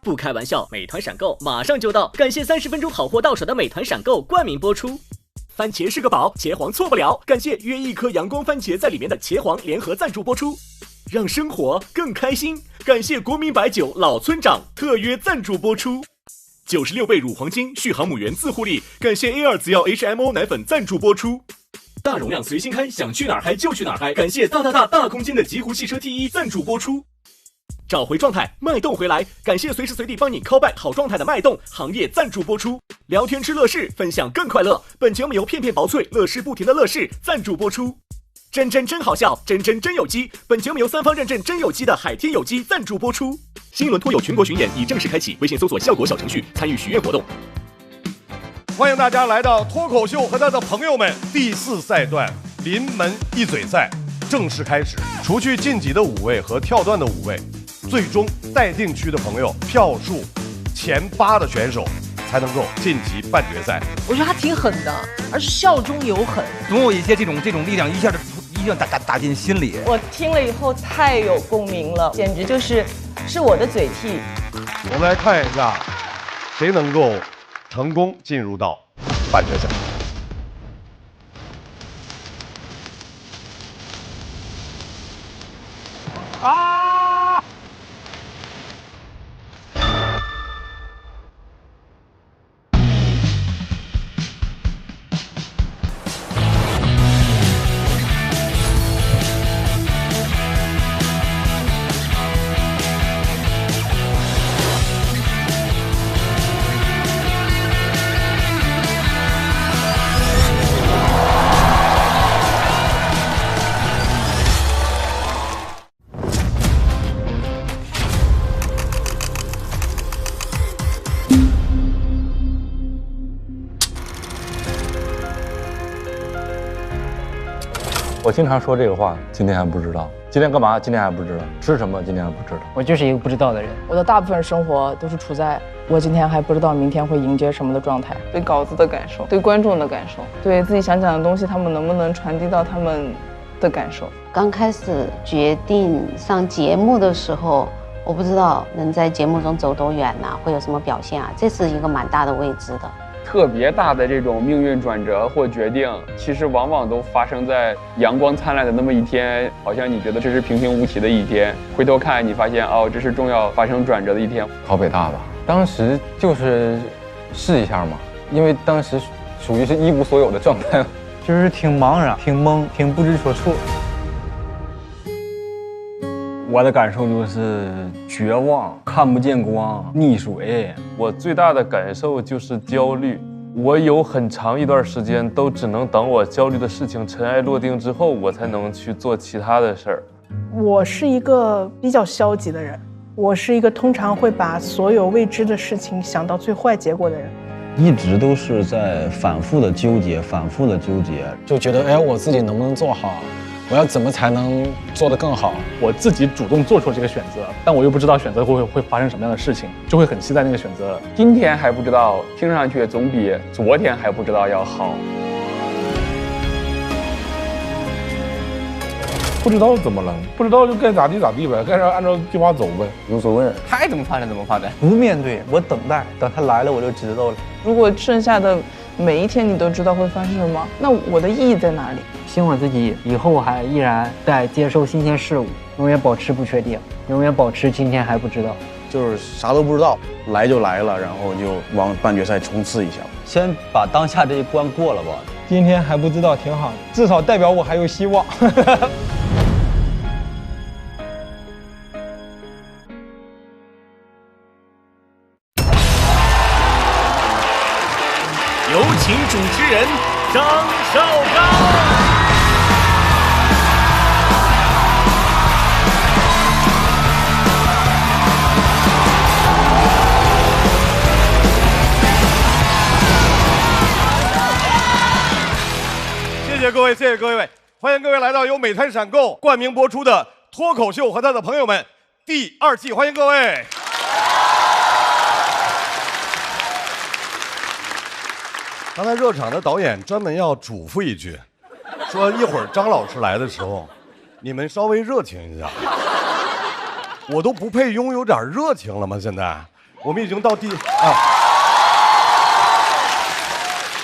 不开玩笑，美团闪购马上就到，感谢30分钟好货到手的美团闪购冠名播出。番茄是个宝，茄皇错不了，感谢约一颗阳光番茄在里面的茄皇联合赞助播出。让生活更开心，感谢国民白酒老村长特约赞助播出。96倍乳黄金续航母源自护力，感谢 A2 紫药 HMO 奶粉赞助播出。大容量随心开，想去哪儿嗨就去哪儿嗨，感谢大空间的极狐汽车 T1 赞助播出。找回状态，脉动回来，感谢随时随地帮你 call back 好状态的脉动行业赞助播出。聊天吃乐事，分享更快乐，本节目由片片薄脆乐事不停的乐事赞助播出。真好笑，真有机，本节目由3方认证真有机的海天有机赞助播出。新一轮脱友全国巡演已正式开启，微信搜索效果小程序参与许愿活动。欢迎大家来到脱口秀和他的朋友们第4赛段临门一嘴赛正式开始。除去晋级的5位和跳段的5位，最终待定区的朋友票数前8的选手才能够晋级半决赛。我觉得他挺狠的，而是笑中有狠，总有一些这种力量一下打进心里。我听了以后太有共鸣了，简直是我的嘴替。我们来看一下谁能够成功进入到半决赛。我经常说这个话，今天还不知道。今天干嘛？今天还不知道。吃什么？今天还不知道。我就是一个不知道的人。我的大部分生活都是处在我今天还不知道明天会迎接什么的状态。对稿子的感受，对观众的感受，对自己想讲的东西，他们能不能传递到他们的感受。刚开始决定上节目的时候，我不知道能在节目中走多远啊，会有什么表现啊，这是一个蛮大的未知的。特别大的这种命运转折或决定，其实往往都发生在阳光灿烂的那么一天，好像你觉得这是平平无奇的一天，回头看你发现哦，这是重要发生转折的一天。考北大吧，当时就是试一下嘛，因为当时属于是一无所有的状态，就是挺茫然、挺懵、挺不知所措。我的感受就是绝望，看不见光，溺水。我最大的感受就是焦虑。我有很长一段时间都只能等我焦虑的事情尘埃落定之后，我才能去做其他的事儿。我是一个比较消极的人，我是一个通常会把所有未知的事情想到最坏结果的人。一直都是在反复的纠结，就觉得我自己能不能做好？我要怎么才能做得更好？我自己主动做出这个选择，但我又不知道选择会发生什么样的事情，就会很期待那个选择。今天还不知道，听上去总比昨天还不知道要好。不知道怎么了，不知道就该咋地咋地呗，该按照计划走呗，无所谓。该怎么发展怎么发展，不面对，我等待，等他来了我就知道了。如果剩下的每一天你都知道会发生什么，那我的意义在哪里？希望自己以后还依然在接受新鲜事物，永远保持不确定，永远保持今天还不知道，就是啥都不知道，来就来了，然后就往半决赛冲刺一下，先把当下这一关过了吧。今天还不知道挺好，至少代表我还有希望。有请主持人张绍刚。谢谢各位，谢谢各位，欢迎各位来到由美团闪购冠名播出的《脱口秀和他的朋友们》第2季，欢迎各位。刚才热场的导演专门要嘱咐一句，说一会儿张老师来的时候，你们稍微热情一下。我都不配拥有点热情了吗？现在我们已经到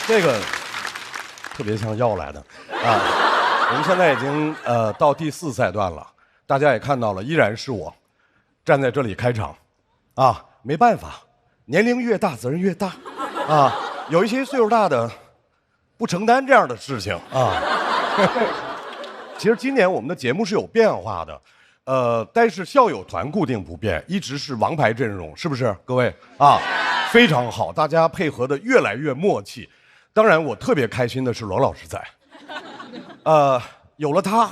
这个特别像要来的啊。我们现在已经到第4赛段了，大家也看到了，依然是我站在这里开场，啊，没办法，年龄越大责任越大，啊，有一些岁数大的不承担这样的事情啊。其实今年我们的节目是有变化的，但是校友团固定不变，一直是王牌阵容，是不是各位啊？非常好，大家配合的越来越默契。当然，我特别开心的是罗老师在。有了他，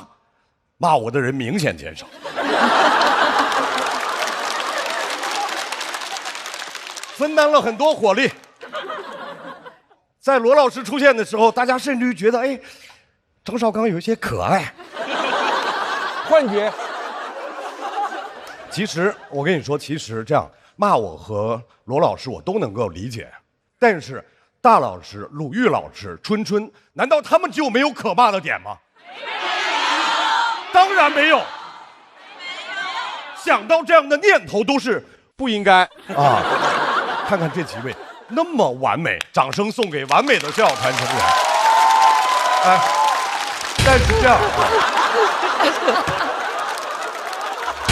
骂我的人明显减少。分担了很多火力。在罗老师出现的时候，大家甚至于觉得，哎，张绍刚有一些可爱。幻觉。其实我跟你说，其实这样骂我和罗老师我都能够理解，但是大老师、鲁豫老师、春春，难道他们就没有可骂的点吗？当然没有。想到这样的念头都是不应该啊！看看这几位那么完美，掌声送给完美的校友团成员。哎，但是这样啊，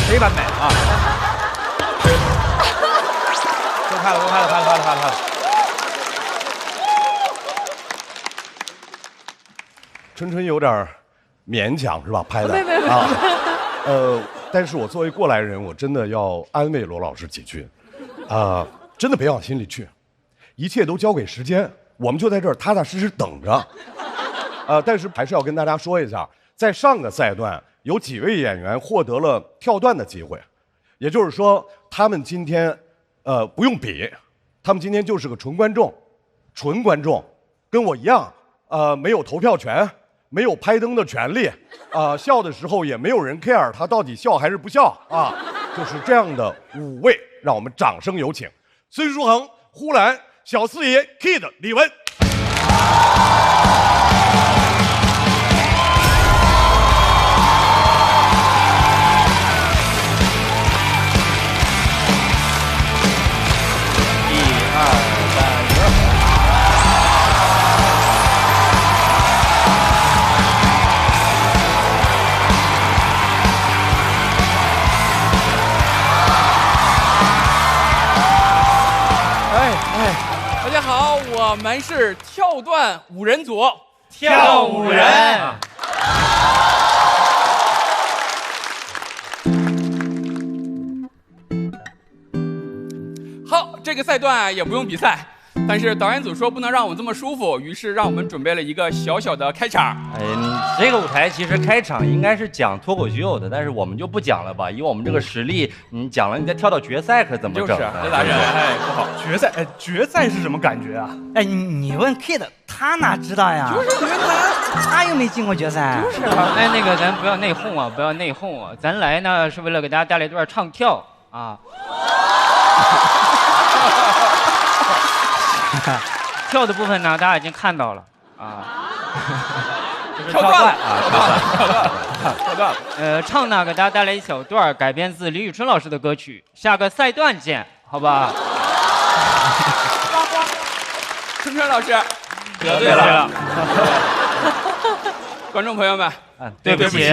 谁完美啊？都拍了。春春有点勉强是吧？拍的没啊，但是我作为过来人，我真的要安慰罗老师几句，真的别往心里去，一切都交给时间，我们就在这儿踏踏实实等着。但是还是要跟大家说一下，在上个赛段有几位演员获得了跳段的机会，也就是说，他们今天不用比，他们今天就是个纯观众，跟我一样，没有投票权。没有拍灯的权利，笑的时候也没有人 care 他到底笑还是不笑啊，就是这样的5位，让我们掌声有请：孙书恒、呼兰、小四爷、Kid、李玟。我们是跳段5人组，跳舞人。好，这个赛段也不用比赛，但是导演组说不能让我这么舒服，于是让我们准备了一个小小的开场。这个舞台其实开场应该是讲脱口秀的，但是我们就不讲了吧，以我们这个实力，你讲了你再跳到决赛可怎么整？就是这咋整？哎，不好。决赛是什么感觉啊？哎，你问 Kid， 他哪知道呀？就是因为他又没进过决赛。就是啊。哎，那个咱不要内讧啊，不要内讧啊！咱来呢是为了给大家带来一段唱跳啊。跳的部分呢，大家已经看到了啊。跳段啊，跳段。唱呢给大家带来一小段改编自李宇春老师的歌曲，下个赛段见，好吧？春春老师，得罪了。观众朋友们，对不起。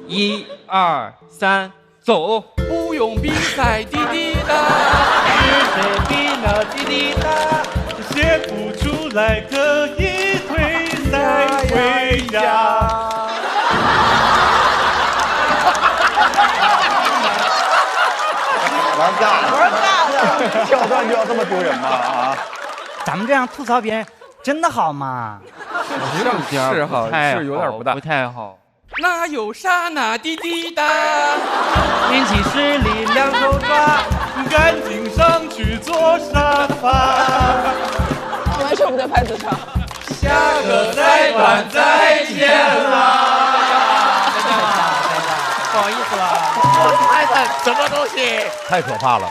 1、2、3，走！不用比赛，滴滴答，是谁比呢？滴滴答，写不出来可以退赛回家。玩尬了，跳段就要这么丢人吗？啊！咱们这样吐槽别人，真的好吗？是好，是有点不太好。那有啥呢？滴滴答，练起实力两手抓，赶紧上去坐沙发。完全不在拍子上。下个赛段再见啦！不好意思了，我拍的什么东西？太可怕了，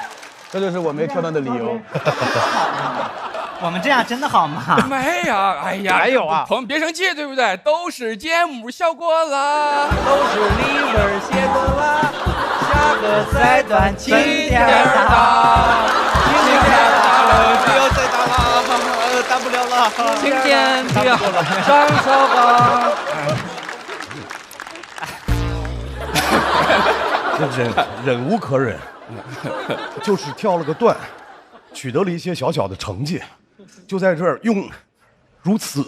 这就是我没跳段的理由。我们这样真的好吗？没呀，哎呀，还有啊，朋友们别生气，对不对？都是节目效果啦，都是李文写的啦。下个赛段轻点打，轻点打，不要再打了，打不了了，轻点不要上手吧。忍无可忍，就是跳了个段，取得了一些小小的成绩，就在这儿用如此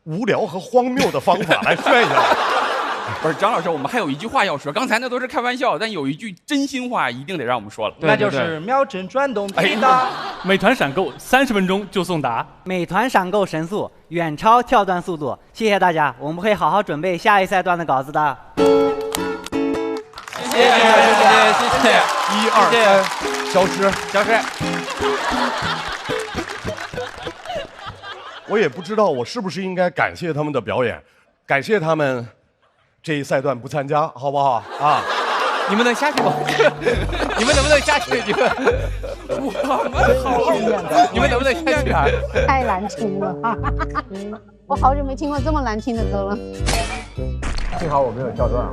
无聊和荒谬的方法来炫耀。不是张老师，我们还有一句话要说，刚才那都是开玩笑，但有一句真心话一定得让我们说了，那就是瞄准转动必答。美团闪购30分钟就送达，美团闪购神速，远超跳段速度。谢谢大家，我们会好好准备下一赛段的稿子的。谢谢，1、2、3，消失。我也不知道我是不是应该感谢他们的表演，感谢他们这一赛段不参加，好不好啊？你们能下去吗？你们能不能下去？你们能不能下去啊？太难听了，我好久没听过这么难听的歌了。幸好我没有跳段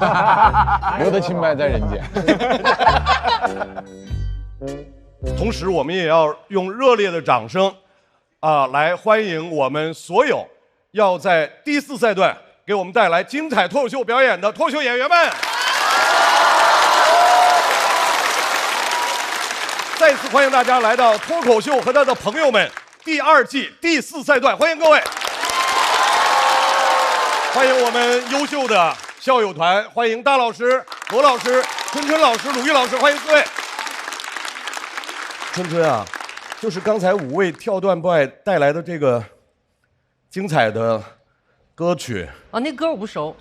啊，留得清白在人间。同时，我们也要用热烈的掌声来欢迎我们所有要在第4赛段给我们带来精彩脱口秀表演的脱口秀演员们。再次欢迎大家来到脱口秀和他的朋友们第2季第4赛段，欢迎各位，欢迎我们优秀的校友团，欢迎大老师、罗老师、春老师、鲁豫老师，欢迎各位。春啊，就是刚才5位跳段 boy 带来的这个精彩的歌曲。哦，那歌我不熟，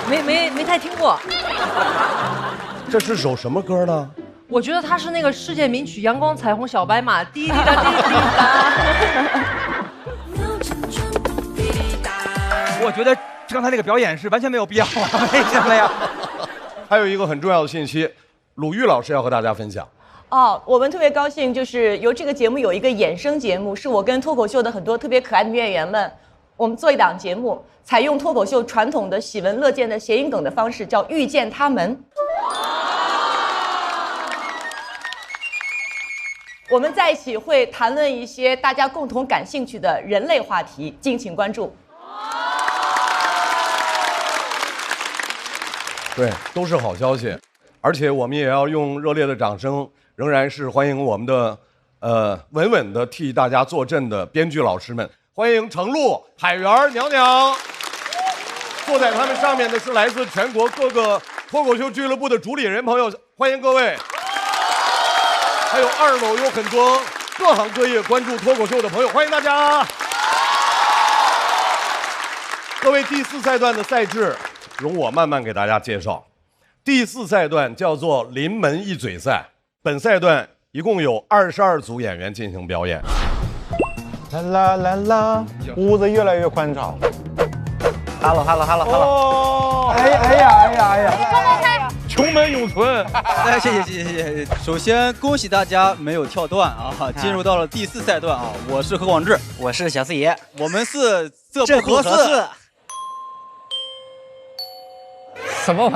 没太听过。这是首什么歌呢？我觉得它是那个世界名曲《阳光彩虹小白马》，滴滴答滴滴答。我觉得刚才那个表演是完全没有必要啊，为什么呀？还有一个很重要的信息，鲁豫老师要和大家分享。我们特别高兴，就是由这个节目有一个衍生节目，是我跟脱口秀的很多特别可爱的女演员们，我们做一档节目，采用脱口秀传统的喜闻乐见的谐音梗的方式，叫遇见他们。我们在一起会谈论一些大家共同感兴趣的人类话题，敬请关注。对，都是好消息，而且我们也要用热烈的掌声，仍然是欢迎我们的稳稳的替大家坐镇的编剧老师们，欢迎程璐、海源、娘娘。坐在他们上面的是来自全国各个脱口秀俱乐部的主理人朋友，欢迎各位。还有2楼有很多各行各业关注脱口秀的朋友，欢迎大家。各位，第4赛段的赛制容我慢慢给大家介绍。第4赛段叫做临门一嘴赛，本赛段一共有22组演员进行表演。啦啦啦啦，屋子越来越宽敞。Hello， 哦，哎呀，穷门永存。谢谢。首先恭喜大家没有跳段啊，进入到了第4赛段啊。我是何广智，我是小四爷，我们是这不合适。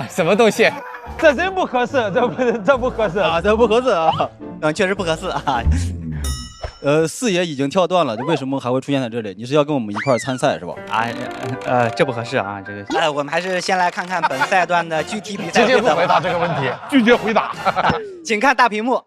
什么东西？这真不合适，这不合适啊，这不合适啊，确实不合适啊。四爷已经跳段了，为什么还会出现在这里？你是要跟我们一块参赛是吧？这不合适啊，这个。我们还是先来看看本赛段的具体比赛。直接不回答这个问题，拒绝回答。请看大屏幕。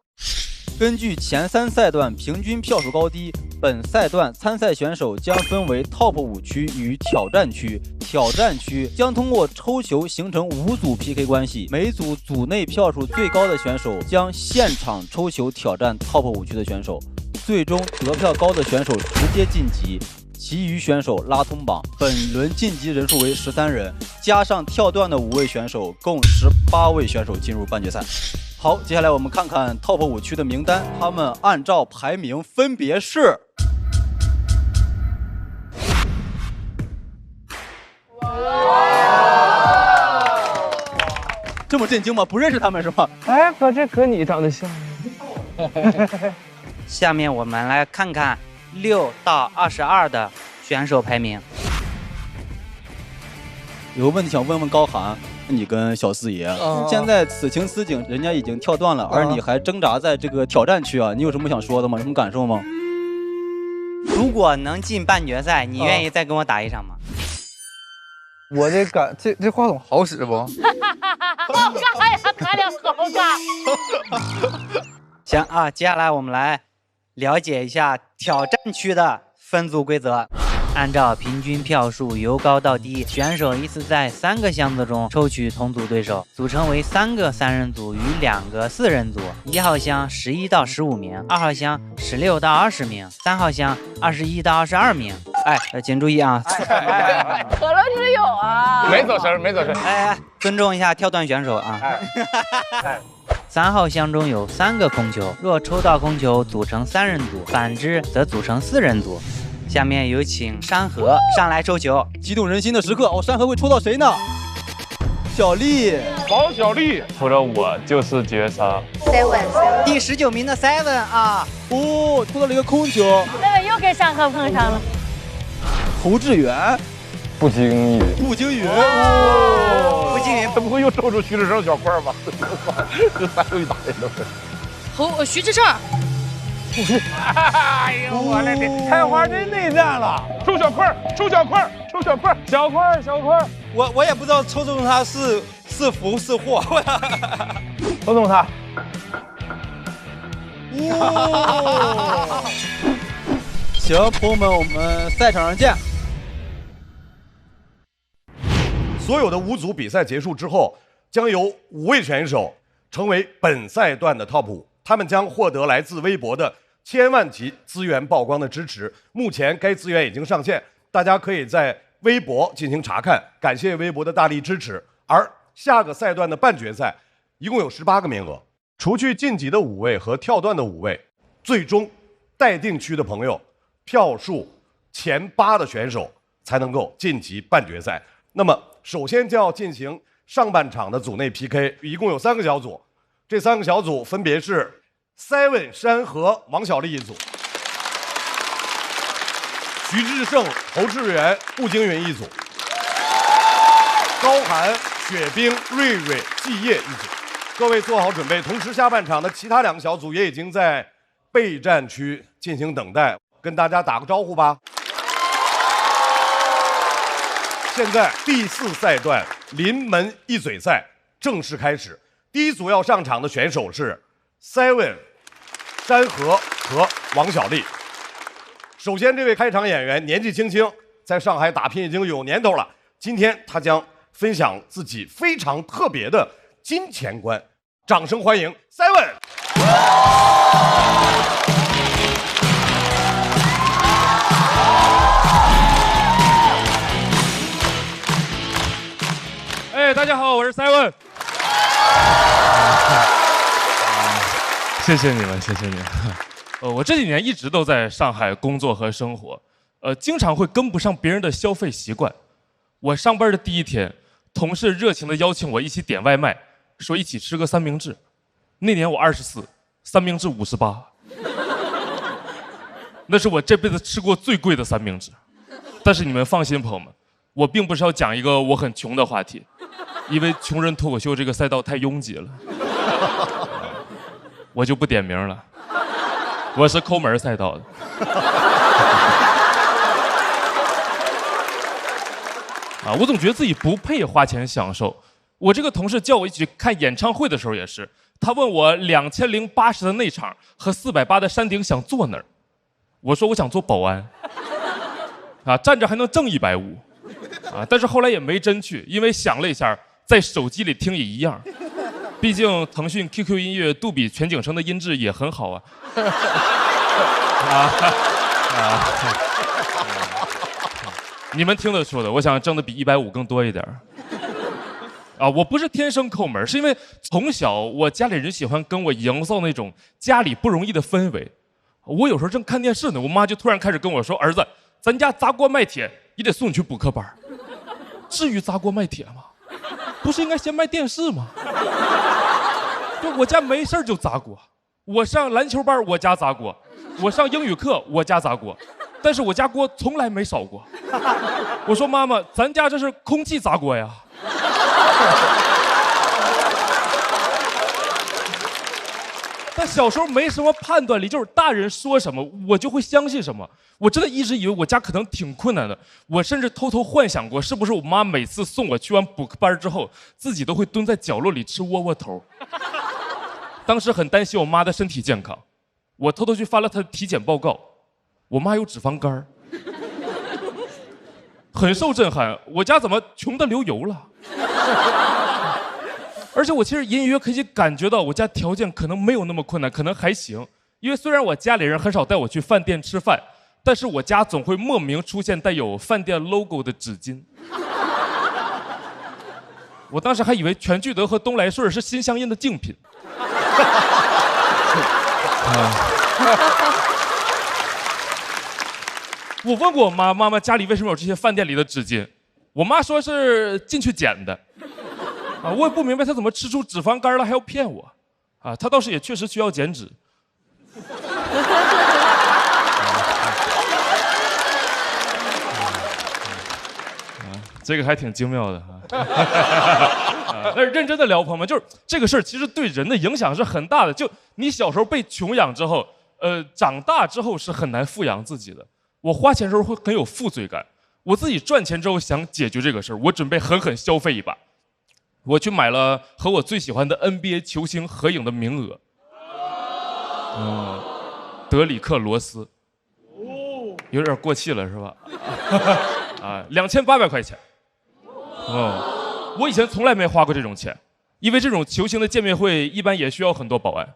根据前3赛段平均票数高低，本赛段参赛选手将分为 TOP 5区与挑战区。挑战区将通过抽球形成5组 PK 关系，每组组内票数最高的选手将现场抽球挑战 TOP 5区的选手，最终得票高的选手直接晋级，其余选手拉通榜。本轮晋级人数为13人，加上跳段的5位选手，共18位选手进入半决赛。好，接下来我们看看 TOP 5区的名单，他们按照排名分别是。这么震惊吗？不认识他们是吗？哎，哥，这和你长得像。下面我们来看看6到22的选手排名。有个问题想问问高寒，你跟小四爷，现在此情此景，人家已经跳断了，而你还挣扎在这个挑战区啊，你有什么想说的吗？有什么感受吗？如果能进半决赛，你愿意再跟我打一场吗？我这话筒好使不？好尬呀，咱俩好尬。行啊，接下来我们来了解一下挑战区的分组规则。按照平均票数由高到低，选手依次在3个箱子中抽取同组对手，组成为3个3人组与2个4人组。1号箱11到15名，2号箱16到20名，3号箱21到22名。请注意啊！可乐是有啊，没走神，没走神。尊重一下跳段选手啊！3号箱中有3个空球，若抽到空球组成3人组，反之则组成4人组。下面有请山河上来抽球，激动人心的时刻哦，山河会抽到谁呢？小丽，王小丽抽着我就是绝杀。第19名的 Seven 啊，抽到了一个空球。Seven 又跟山河碰上了。侯志远，不经意，不经意，不经意，他不会又抽出徐志胜小块吧？这3位打人都是。徐志胜。哎呦我的天！开花真内战了，抽小块，抽小块，抽小块，小块，小块。我也不知道抽中他是福是祸。抽中他。行，朋友们，我们赛场上见。所有的5组比赛结束之后，将由5位选手成为本赛段的 TOP 5，他们将获得来自微博的1000万级资源曝光的支持。目前该资源已经上线，大家可以在微博进行查看，感谢微博的大力支持。而下个赛段的半决赛一共有18个名额，除去晋级的5位和跳段的5位，最终待定区的朋友票数前8的选手才能够晋级半决赛。那么首先就要进行上半场的组内 PK， 一共有3个小组，这3个小组分别是 Seven 山河王小丽一组，徐志胜侯志远步惊云一组，高寒雪冰瑞瑞季业一组。各位做好准备，同时下半场的其他2个小组也已经在备战区进行等待，跟大家打个招呼吧。现在第4赛段临门一嘴赛正式开始，第1组要上场的选手是 Seven 山河和王小丽。首先，这位开场演员年纪轻轻，在上海打拼已经有年头了。今天他将分享自己非常特别的金钱观，掌声欢迎 Seven。大家好，我是 Seven。谢谢你们，谢谢你们。我这几年一直都在上海工作和生活，经常会跟不上别人的消费习惯。我上班的第1天，同事热情地邀请我一起点外卖，说一起吃个三明治。那年我24，三明治58，那是我这辈子吃过最贵的三明治。但是你们放心，朋友们，我并不是要讲一个我很穷的话题。因为穷人脱口秀这个赛道太拥挤了，我就不点名了。我是抠门赛道的。我总觉得自己不配花钱享受。我这个同事叫我一起看演唱会的时候也是，他问我2080的内场和480的山顶想坐哪儿，我说我想做保安，站着还能挣150，但是后来也没真去，因为想了一下。在手机里听也一样，毕竟腾讯 QQ 音乐杜比全景声的音质也很好啊。你们听得出的，我想挣的比150更多一点。我不是天生抠门，是因为从小我家里人喜欢跟我营造那种家里不容易的氛围。我有时候正看电视呢，我妈就突然开始跟我说：“儿子，咱家砸锅卖铁也得送你去补课班。”至于砸锅卖铁吗？不是应该先卖电视吗？就我家没事就砸锅，我上篮球班我家砸锅，我上英语课我家砸锅，但是我家锅从来没少过。我说妈妈，咱家这是空气砸锅呀。但小时候没什么判断力，就是大人说什么我就会相信什么。我真的一直以为我家可能挺困难的，我甚至偷偷幻想过，是不是我妈每次送我去完补课班之后，自己都会蹲在角落里吃窝窝头。当时很担心我妈的身体健康，我偷偷去翻了她的体检报告，我妈有脂肪肝，很受震撼，我家怎么穷得流油了？而且我其实隐隐约可以感觉到我家条件可能没有那么困难，可能还行。因为虽然我家里人很少带我去饭店吃饭，但是我家总会莫名出现带有饭店 logo 的纸巾。我当时还以为全聚德和东来顺是心相印的竞品。我问过我妈，妈妈家里为什么有这些饭店里的纸巾？我妈说是进去捡的。我也不明白她怎么吃出脂肪肝了还要骗我。她倒是也确实需要减脂。这个还挺精妙的但是认真的聊，朋友们，就是这个事儿其实对人的影响是很大的。就你小时候被穷养之后，长大之后是很难富养自己的。我花钱的时候会很有负罪感，我自己赚钱之后想解决这个事儿，我准备狠狠消费一把。我去买了和我最喜欢的 NBA 球星合影的名额，德里克·罗斯，有点过气了是吧？2800块钱，我以前从来没花过这种钱，因为这种球星的见面会一般也需要很多保安。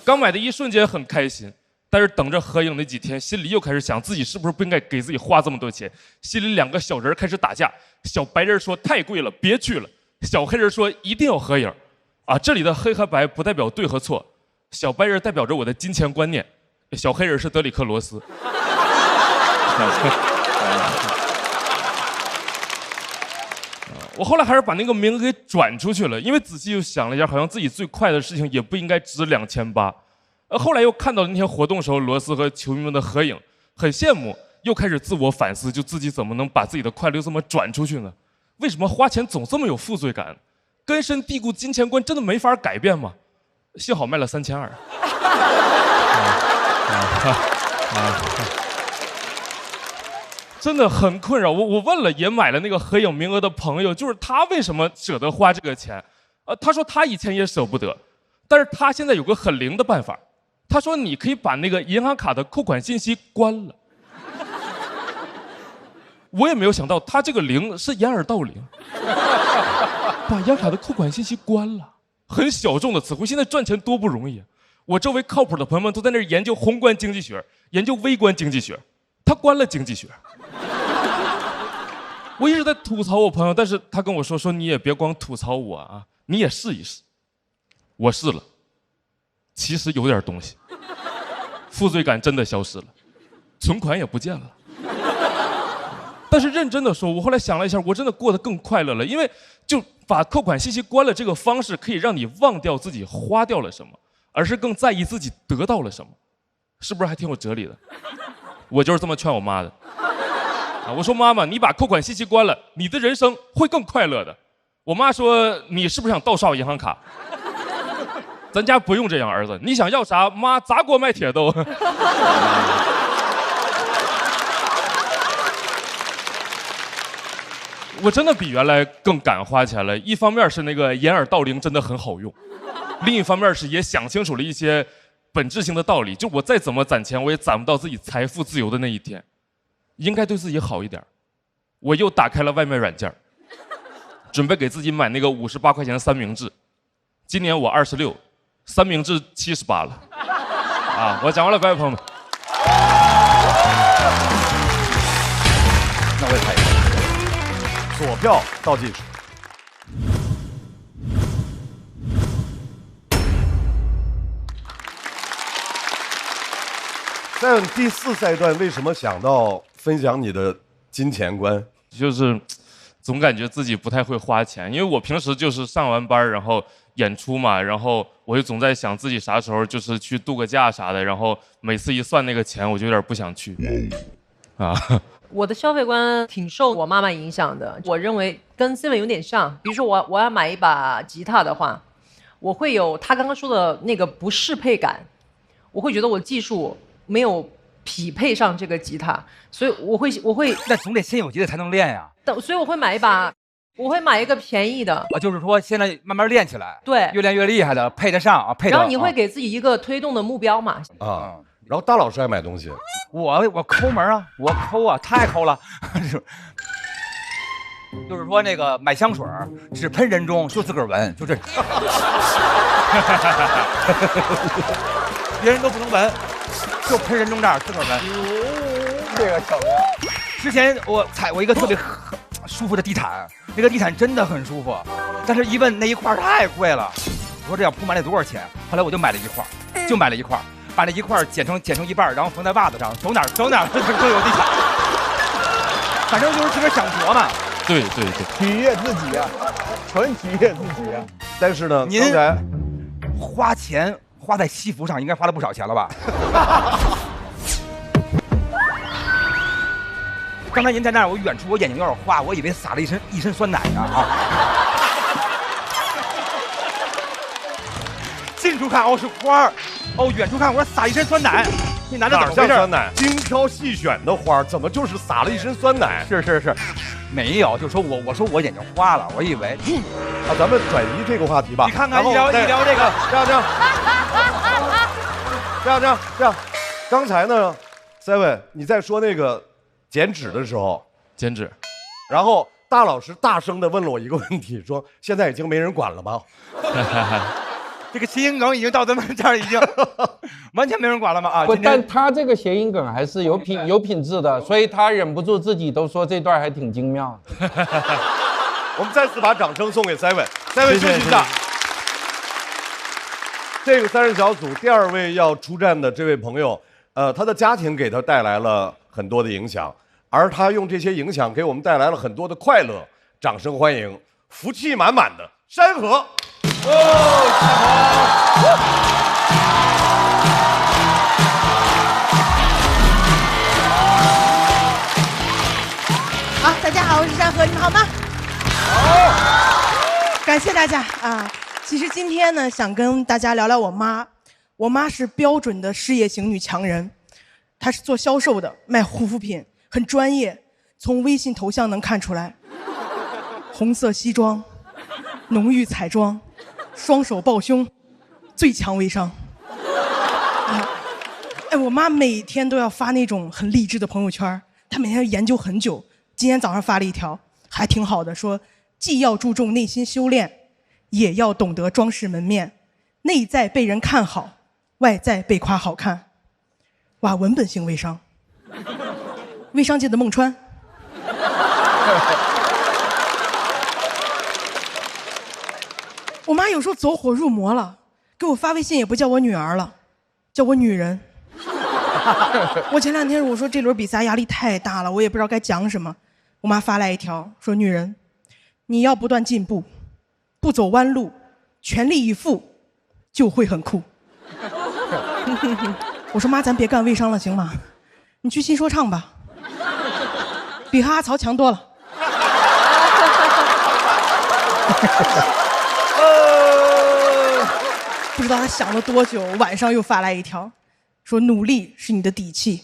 刚买的一瞬间很开心，但是等着合影那几天，心里又开始想自己是不是不应该给自己花这么多钱。心里两个小人开始打架，小白人说太贵了，别去了；小黑人说一定要合影。这里的黑和白不代表对和错，小白人代表着我的金钱观念，小黑人是德里克·罗斯。我后来还是把那个名额给转出去了，因为仔细又想了一下，好像自己最快的事情也不应该值2800。后来又看到那天活动时候罗斯和球迷们的合影，很羡慕，又开始自我反思，就自己怎么能把自己的快乐这么转出去呢？为什么花钱总这么有负罪感？根深蒂固金钱观真的没法改变吗？幸好卖了3200。真的很困扰我问了也买了那个合影名额的朋友，就是他为什么舍得花这个钱？他说他以前也舍不得，但是他现在有个很灵的办法。他说你可以把那个银行卡的扣款信息关了。我也没有想到他这个灵是掩耳盗铃，把银行卡的扣款信息关了，很小众的词汇，现在赚钱多不容易啊！我周围靠谱的朋友们都在那儿研究宏观经济学，研究微观经济学，他关了经济学。我一直在吐槽我朋友，但是他跟我说你也别光吐槽我啊，你也试一试。我试了，其实有点东西，负罪感真的消失了，存款也不见了。但是认真的说，我后来想了一下，我真的过得更快乐了，因为就把扣款信息关了这个方式，可以让你忘掉自己花掉了什么，而是更在意自己得到了什么，是不是还挺有哲理的？我就是这么劝我妈的。我说妈妈，你把扣款信息关了，你的人生会更快乐的。我妈说你是不是想盗刷我银行卡？咱家不用这样，儿子，你想要啥，妈砸锅卖铁都。我真的比原来更敢花钱了，一方面是那个掩耳盗铃真的很好用，另一方面是也想清楚了一些本质性的道理，就我再怎么攒钱，我也攒不到自己财富自由的那一天，应该对自己好一点。我又打开了外卖软件，准备给自己买那个58块钱的三明治。今年我26，三明治78了。我讲完了，各位朋友们。那我也猜一下，锁票倒计时。在第4赛段，为什么想到分享你的金钱观？就是总感觉自己不太会花钱，因为我平时就是上完班，然后演出嘛，然后我就总在想自己啥时候就是去度个假啥的，然后每次一算那个钱，我就有点不想去。啊，我的消费观挺受我妈妈影响的，我认为跟 Steven 有点像。比如说我要买一把吉他的话，我会有他刚刚说的那个不适配感，我会觉得我技术没有匹配上这个吉他，所以我会那总得先有吉他才能练呀。所以我会买一个便宜的啊，就是说现在慢慢练起来，对，越练越厉害的，配得上啊，配得。然后你会给自己一个推动的目标嘛？啊，然后大老师爱买东西，我抠门啊，我抠啊，太抠了。就是说那个买香水只喷人中，就自个儿闻，就这。别人都不能闻，就喷人中这儿自个儿闻。这个巧妙。之前我踩过一个特别舒服的地毯，那个地毯真的很舒服，但是一问那一块太贵了，我说这要铺满得多少钱？后来我就买了一块，把那一块剪成一半，然后缝在袜子上，走哪儿都有地毯。反正就是特别想琢磨。对，取悦自己啊，纯取悦自己啊。但是呢，您花钱花在西服上，应该花了不少钱了吧？刚才您在那儿，我远处我眼睛有点花，我以为撒了一身酸奶呢啊！近处看哦是花儿，哦远处看我说撒一身酸奶，这男的怎么回事？酸奶，精挑细选的花，怎么就是撒了一身酸奶？是，没有，就说我说我眼睛花了，我以为。啊，咱们转移这个话题吧。你看看一聊这个，这样，刚才呢 ，Seven 你在说那个剪纸的时候，剪纸，然后大老师大声的问了我一个问题，说现在已经没人管了吗？这个谐音梗已经到咱们这儿，已经完全没人管了吗？啊！不，但他这个谐音梗还是有品质的，所以他忍不住自己都说这段还挺精妙。我们再次把掌声送给 Seven 休息一下。这个三人小组第二位要出战的这位朋友，他的家庭给他带来了很多的影响，而他用这些影响给我们带来了很多的快乐。掌声欢迎福气满满的山河。好，大家好，我是山河，你们好吗？好，感谢大家啊！其实今天呢，想跟大家聊聊我妈。我妈是标准的事业型女强人，她是做销售的，卖护肤品，很专业，从微信头像能看出来。红色西装，浓郁彩妆，双手抱胸，最强微商。哎，我妈每天都要发那种很励志的朋友圈，她每天要研究很久。今天早上发了一条，还挺好的，说既要注重内心修炼，也要懂得装饰门面，内在被人看好，外在被夸好看。哇，文本型微商，微商界的孟川。我妈有时候走火入魔了，给我发微信也不叫我女儿了，叫我女人。我前2天我说这轮比赛压力太大了，我也不知道该讲什么。我妈发来一条说：“女人，你要不断进步，不走弯路，全力以赴，就会很酷。”我说妈，咱别干微商了行吗？你去新说唱吧，比和阿曹强多了。不知道他想了多久，晚上又发来一条，说努力是你的底气，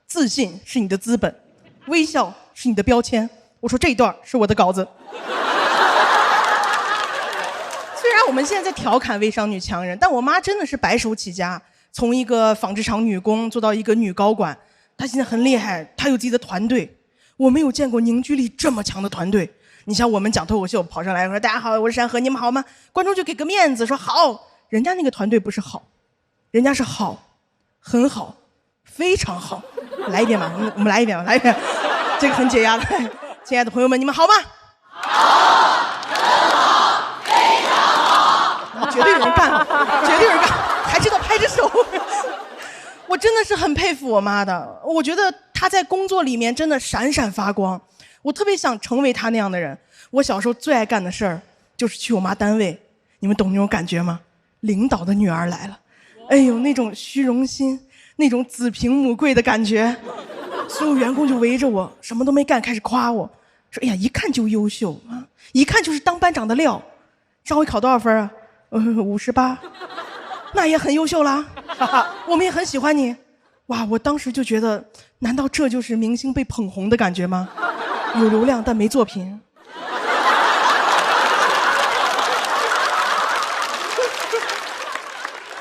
自信是你的资本，微笑是你的标签。我说这一段是我的稿子。虽然我们现在在调侃微商女强人，但我妈真的是白手起家，从一个纺织厂女工做到一个女高管。她现在很厉害，她有自己的团队。我没有见过凝聚力这么强的团队。你像我们讲脱口秀跑上来说大家好，我是山河，你们好吗？观众就给个面子说好。人家那个团队不是好，人家是好，很好，非常好。来一遍吧，我们来一遍吧，来一遍，这个很解压的。亲爱的朋友们，你们好吗？好，很好，非常好。绝对有人干，绝对有人干，还知道拍着手。我真的是很佩服我妈的，我觉得她在工作里面真的闪闪发光。我特别想成为她那样的人。我小时候最爱干的事儿就是去我妈单位。你们懂那种感觉吗？领导的女儿来了，哎呦，那种虚荣心，那种子凭母贵的感觉。所有员工就围着我，什么都没干，开始夸我，说：“哎呀，一看就优秀啊，一看就是当班长的料。上回考多少分啊？58，那也很优秀啦。我们也很喜欢你。”哇，我当时就觉得，难道这就是明星被捧红的感觉吗？有流量但没作品。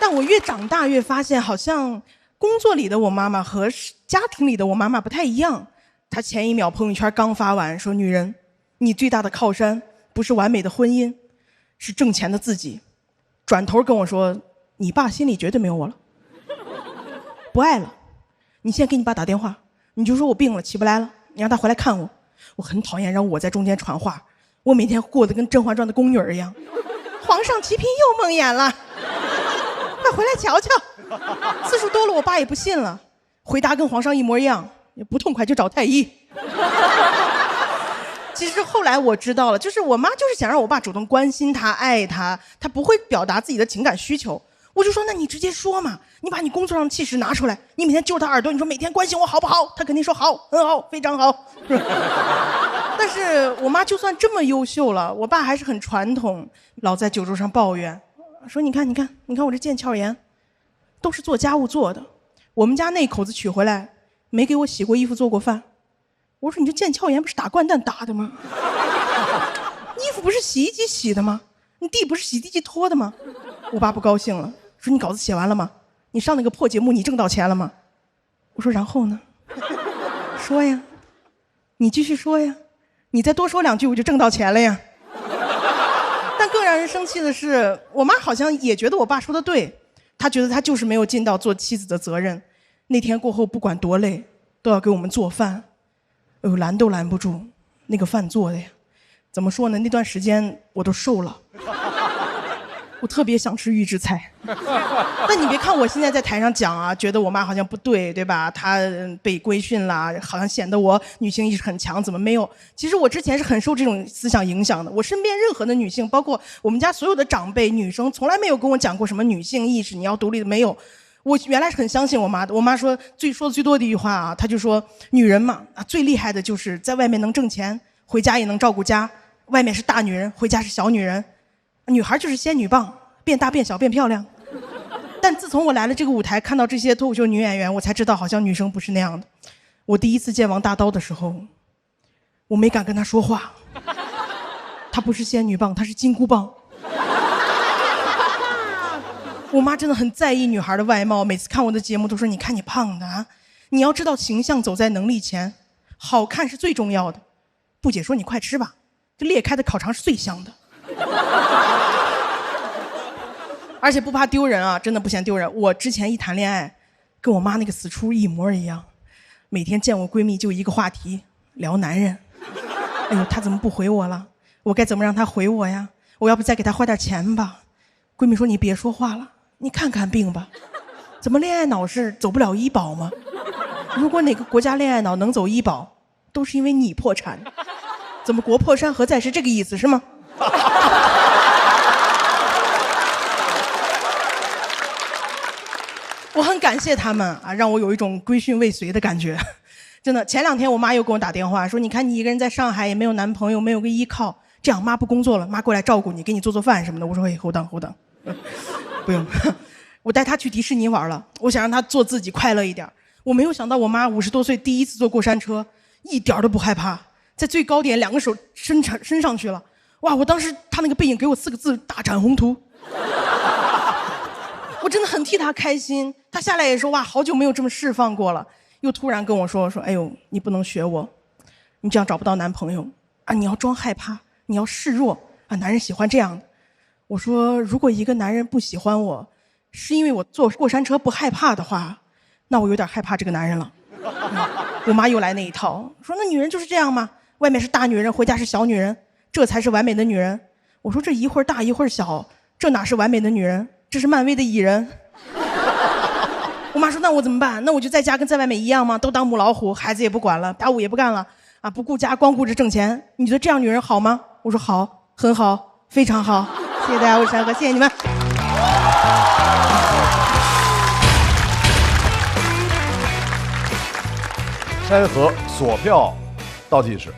但我越长大越发现，好像工作里的我妈妈和家庭里的我妈妈不太一样。她前一秒朋友圈刚发完，说：“女人，你最大的靠山不是完美的婚姻，是挣钱的自己。”转头跟我说：“你爸心里绝对没有我了，不爱了。你现在给你爸打电话，你就说我病了起不来了，你让他回来看我。我很讨厌让我在中间传话，我每天过得跟《甄嬛传》的宫女一样。皇上齐嫔又梦魇了，快回来瞧瞧。”次数多了，我爸也不信了，回答跟皇上一模一样，也不痛快就找太医。其实后来我知道了，就是我妈就是想让我爸主动关心他、爱他，他不会表达自己的情感需求。我就说，那你直接说嘛，你把你工作上的气势拿出来，你每天揪他耳朵，你说每天关心我好不好？他肯定说好，很好，非常好。但是我妈就算这么优秀了，我爸还是很传统，老在酒桌上抱怨，说你看我这腱鞘炎都是做家务做的，我们家那口子娶回来没给我洗过衣服做过饭。我说你这腱鞘炎不是打掼蛋打的吗？衣服不是洗衣机洗的吗？你地不是洗地机拖的吗？我爸不高兴了，说你稿子写完了吗？你上那个破节目你挣到钱了吗？我说然后呢？说呀，你继续说呀，你再多说2句我就挣到钱了呀。但更让人生气的是，我妈好像也觉得我爸说的对，她觉得她就是没有尽到做妻子的责任。那天过后不管多累都要给我们做饭，拦都拦不住，那个饭做的呀，怎么说呢，那段时间我都瘦了。我特别想吃预制菜。但你别看我现在在台上讲啊，觉得我妈好像不对，对吧？她被规训了，好像显得我女性意识很强，怎么没有？其实我之前是很受这种思想影响的。我身边任何的女性，包括我们家所有的长辈女生，从来没有跟我讲过什么女性意识，你要独立的，没有。我原来是很相信我妈的。我妈说说的最多的一句话啊，她就说女人嘛，最厉害的就是在外面能挣钱，回家也能照顾家，外面是大女人，回家是小女人。女孩就是仙女棒，变大变小变漂亮。但自从我来了这个舞台，看到这些脱口秀女演员，我才知道好像女生不是那样的。我第一次见王大刀的时候，我没敢跟她说话。她不是仙女棒，她是金箍棒。我妈真的很在意女孩的外貌，每次看我的节目都说：“你看你胖的啊，你要知道形象走在能力前，好看是最重要的。”布姐说：“你快吃吧，这裂开的烤肠是最香的。”而且不怕丢人啊，真的不嫌丢人。我之前一谈恋爱，跟我妈那个死出一模一样，每天见我闺蜜就一个话题，聊男人。哎呦，她怎么不回我了？我该怎么让她回我呀？我要不再给她花点钱吧？闺蜜说：“你别说话了，你看看病吧。怎么恋爱脑是走不了医保吗？如果哪个国家恋爱脑能走医保，都是因为你破产。怎么国破山河在是这个意思是吗？”我很感谢他们啊，让我有一种归训未遂的感觉。真的，前2天我妈又给我打电话说：“你看你一个人在上海，也没有男朋友，没有个依靠，这样妈不工作了，妈过来照顾你，给你做饭什么的。”我说：“嘿，hold on，不用。”我带她去迪士尼玩了，我想让她做自己，快乐一点。我没有想到我妈50多岁第一次坐过山车，一点都不害怕，在最高点2个手伸上去了。哇！我当时她那个背影给我4个字：大展宏图。我真的很替他开心，他下来也说：“哇，好久没有这么释放过了。”又突然跟我说：“哎呦，你不能学我，你这样找不到男朋友啊！你要装害怕，你要示弱啊！男人喜欢这样的。”我说：“如果一个男人不喜欢我，是因为我坐过山车不害怕的话，那我有点害怕这个男人了。”我妈又来那一套，说：“那女人就是这样吗？外面是大女人，回家是小女人，这才是完美的女人。”我说：“这一会儿大一会儿小，这哪是完美的女人？这是漫威的蚁人。”我妈说：“那我怎么办？那我就在家跟在外面一样吗？都当母老虎，孩子也不管了，家务也不干了啊，不顾家，光顾着挣钱。你觉得这样女人好吗？”我说：“好，很好，非常好。”谢谢大家，我是山河，谢谢你们。山河锁票倒计时。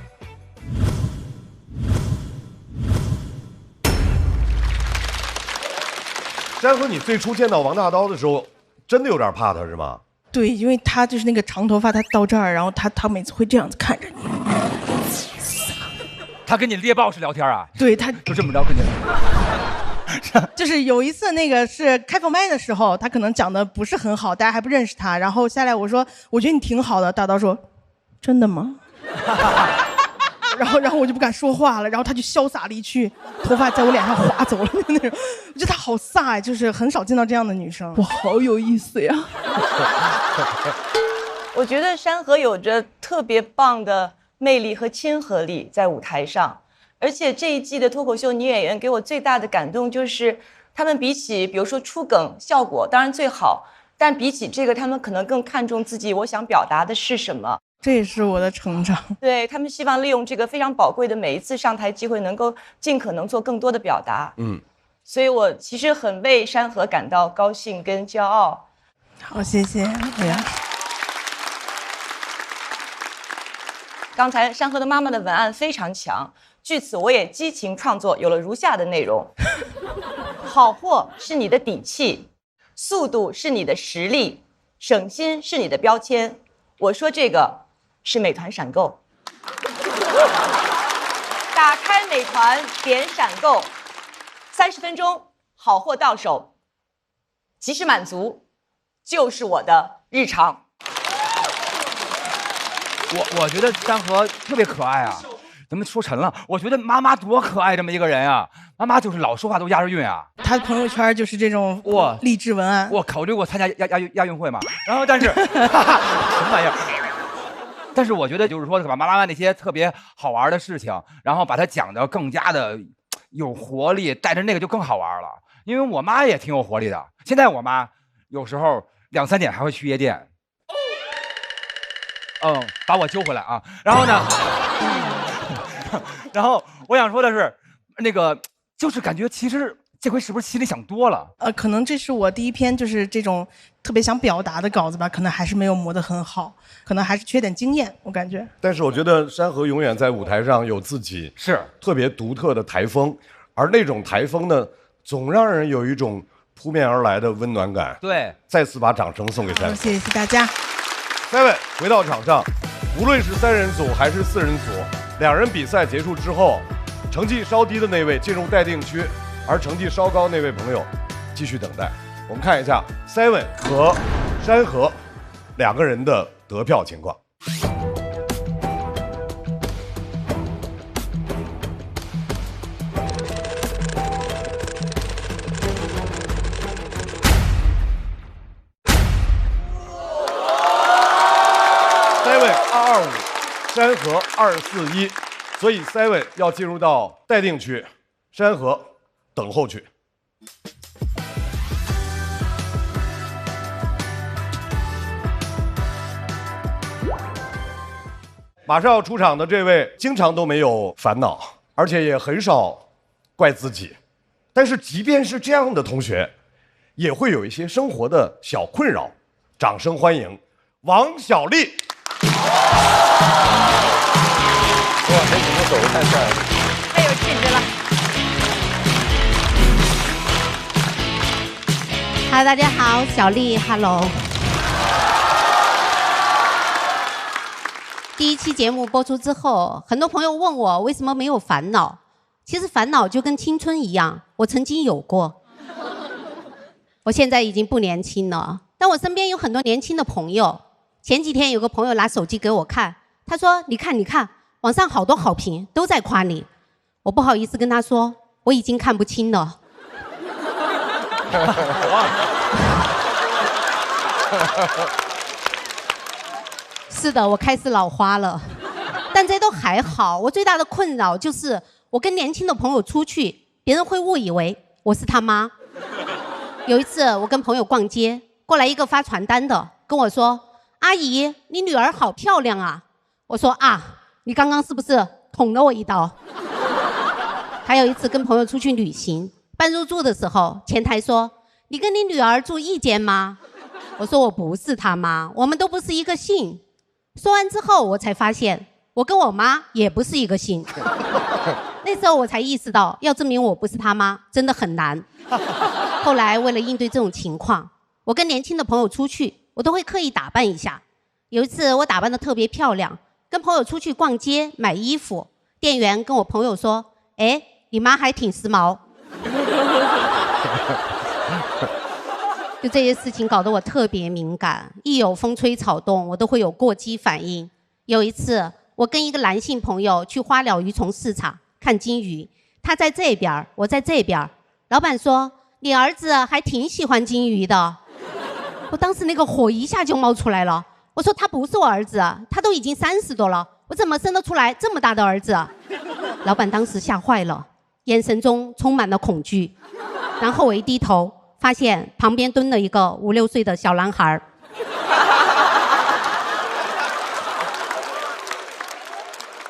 山河，你最初见到王大刀的时候，真的有点怕他是吗？对，因为他就是那个长头发，他到这儿，然后他每次会这样子看着你。他跟你猎豹式聊天啊？对，他就这么聊跟你。就是有一次那个是开放麦的时候，他可能讲的不是很好，大家还不认识他，然后下来我说我觉得你挺好的，大刀说真的吗？然后我就不敢说话了，然后他就潇洒离去，头发在我脸上划走了那种，我觉得他好飒，就是很少见到这样的女生，哇，好有意思呀。我觉得山河有着特别棒的魅力和亲和力在舞台上，而且这一季的脱口秀女演员给我最大的感动就是她们比起比如说出梗效果当然最好，但比起这个她们可能更看重自己我想表达的是什么，这也是我的成长。对，他们希望利用这个非常宝贵的每一次上台机会能够尽可能做更多的表达。所以我其实很为山河感到高兴跟骄傲。好，谢谢。刚才山河的妈妈的文案非常强，据此我也激情创作，有了如下的内容：好货是你的底气，速度是你的实力，省心是你的标签。我说这个是美团闪购。打开美团，点闪购，30分钟好货到手，及时满足，就是我的日常。我觉得山河特别可爱啊，咱们说沉了。我觉得妈妈多可爱，这么一个人啊，妈妈就是老说话都押着韵啊。他的朋友圈就是这种励志文案。我考虑过参加亚运会嘛，然后但是什么玩意儿？但是我觉得就是说把妈妈那些特别好玩的事情，然后把它讲得更加的有活力，带着那个就更好玩了。因为我妈也挺有活力的，现在我妈有时候2、3点还会去夜店。把我揪回来啊！然后呢，然后我想说的是，那个就是感觉其实这回是不是心里想多了？可能这是我第一篇就是这种特别想表达的稿子吧，可能还是没有磨得很好，可能还是缺点经验，我感觉。但是我觉得山河永远在舞台上有自己特别独特的台风，而那种台风呢，总让人有一种扑面而来的温暖感。对，再次把掌声送给山河。谢谢大家。Seven 回到场上，无论是3人组还是4人组，2人比赛结束之后，成绩稍低的那位进入待定区，而成绩稍高那位朋友继续等待。我们看一下 Seven 和山河2个人的得票情况。山河241，所以 Seven 要进入到待定区，山河等候区。马上要出场的这位，经常都没有烦恼，而且也很少怪自己。但是即便是这样的同学，也会有一些生活的小困扰。掌声欢迎王小丽。哇，这几个走的太帅了，太有气质了。Hello， 大家好，小丽 ，Hello。第一期节目播出之后，很多朋友问我为什么没有烦恼。其实烦恼就跟青春一样，我曾经有过。我现在已经不年轻了，但我身边有很多年轻的朋友。前几天有个朋友拿手机给我看，他说：“你看，你看，网上好多好评都在夸你。”我不好意思跟他说，我已经看不清了。是的，我开始老花了，但这都还好。我最大的困扰就是我跟年轻的朋友出去，别人会误以为我是他妈。有一次我跟朋友逛街，过来一个发传单的跟我说：“阿姨，你女儿好漂亮啊。”我说：“啊，你刚刚是不是捅了我一刀？”还有一次跟朋友出去旅行，办入住的时候，前台说：“你跟你女儿住一间吗？”我说：“我不是她妈，我们都不是一个姓。”说完之后，我才发现我跟我妈也不是一个姓。那时候我才意识到，要证明我不是她妈真的很难。后来为了应对这种情况，我跟年轻的朋友出去，我都会刻意打扮一下。有一次我打扮得特别漂亮，跟朋友出去逛街买衣服，店员跟我朋友说：“哎，你妈还挺时髦。”就这些事情搞得我特别敏感，一有风吹草动，我都会有过激反应。有一次，我跟一个男性朋友去花鸟鱼虫市场看金鱼，他在这边，我在这边。老板说：“你儿子还挺喜欢金鱼的。”我当时那个火一下就冒出来了。我说：“他不是我儿子，他都已经30多了，我怎么生得出来这么大的儿子？”老板当时吓坏了，眼神中充满了恐惧。然后我一低头，发现旁边蹲了一个5、6岁的小男孩。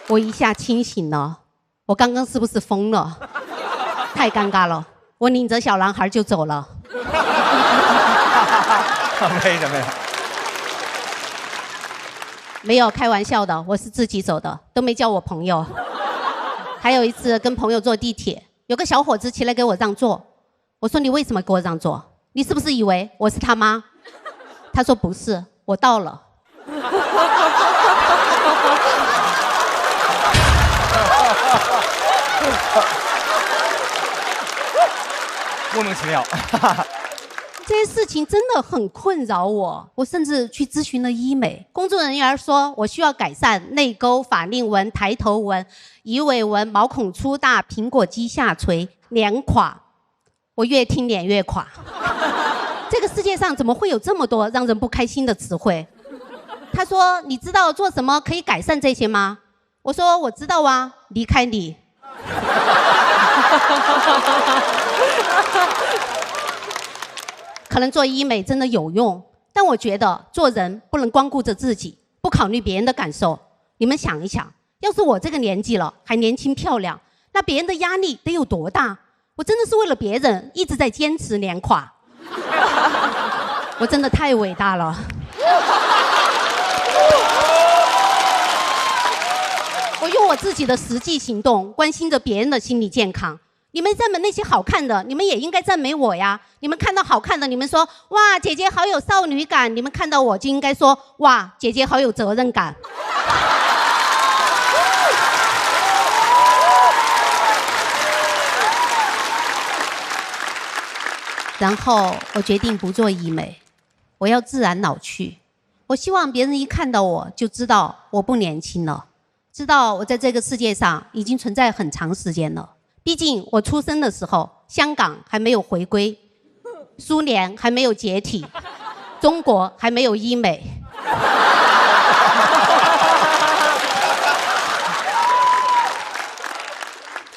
我一下清醒了，我刚刚是不是疯了？太尴尬了，我领着小男孩就走了。为什么呀？没有开玩笑的，我是自己走的，都没叫我朋友。还有一次跟朋友坐地铁，有个小伙子起来给我让座，我说：“你为什么给我让座？你是不是以为我是他妈？”他说：“不是，我到了。”莫名其妙。这些事情真的很困扰我，我甚至去咨询了医美。工作人员说我需要改善内沟、法令纹、抬头纹、鱼尾纹、毛孔粗大、苹果肌下垂、脸垮。我越听脸越垮。这个世界上怎么会有这么多让人不开心的词汇？他说：“你知道做什么可以改善这些吗？”我说：“我知道啊，离开你。”可能做医美真的有用，但我觉得做人不能光顾着自己，不考虑别人的感受。你们想一想，要是我这个年纪了还年轻漂亮，那别人的压力得有多大？我真的是为了别人一直在坚持脸垮。我真的太伟大了。我用我自己的实际行动关心着别人的心理健康。你们赞美那些好看的，你们也应该赞美我呀。你们看到好看的，你们说哇，姐姐好有少女感。你们看到我就应该说哇，姐姐好有责任感。然后我决定不做医美，我要自然老去。我希望别人一看到我就知道我不年轻了，知道我在这个世界上已经存在很长时间了。毕竟我出生的时候，香港还没有回归，苏联还没有解体，中国还没有医美。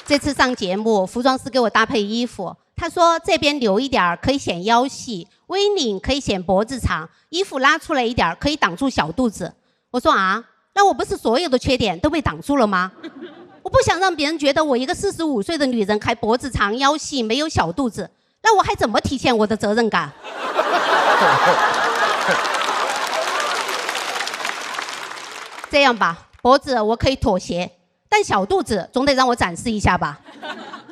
这次上节目，服装师给我搭配衣服，他说这边留一点可以显腰细，微领可以显脖子长，衣服拉出来一点可以挡住小肚子。我说啊，那我不是所有的缺点都被挡住了吗？我不想让别人觉得我一个45岁的女人还脖子长腰细没有小肚子，那我还怎么体现我的责任感？这样吧，脖子我可以妥协，但小肚子总得让我展示一下吧。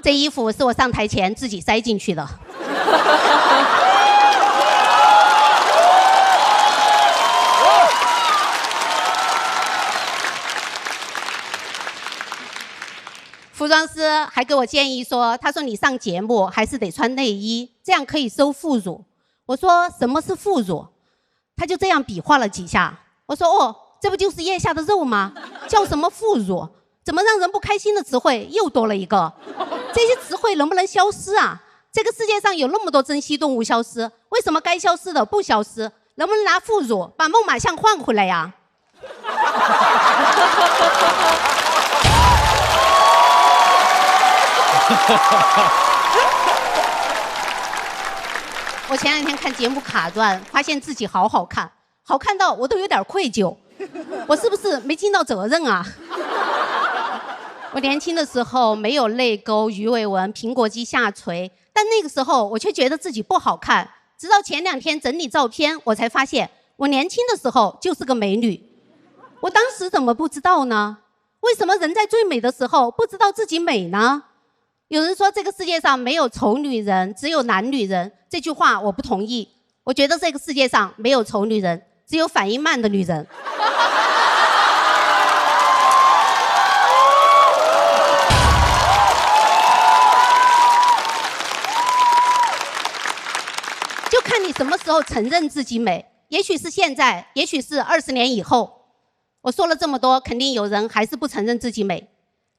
这衣服是我上台前自己塞进去的。服装师还给我建议说，他说你上节目还是得穿内衣，这样可以收副乳。我说什么是副乳？他就这样比划了几下。我说哦，这不就是腋下的肉吗？叫什么副乳？怎么让人不开心的词汇又多了一个？这些词汇能不能消失啊？这个世界上有那么多珍稀动物消失，为什么该消失的不消失？能不能拿副乳把孟马象换回来呀？我前两天看节目卡段，发现自己好好看，好看到我都有点愧疚，我是不是没尽到责任啊？我年轻的时候没有泪沟、鱼尾纹、苹果肌下垂，但那个时候我却觉得自己不好看。直到前2天整理照片，我才发现我年轻的时候就是个美女。我当时怎么不知道呢？为什么人在最美的时候不知道自己美呢？有人说这个世界上没有丑女人，只有懒女人。这句话我不同意。我觉得这个世界上没有丑女人，只有反应慢的女人。就看你什么时候承认自己美，也许是现在，也许是20年以后。我说了这么多，肯定有人还是不承认自己美。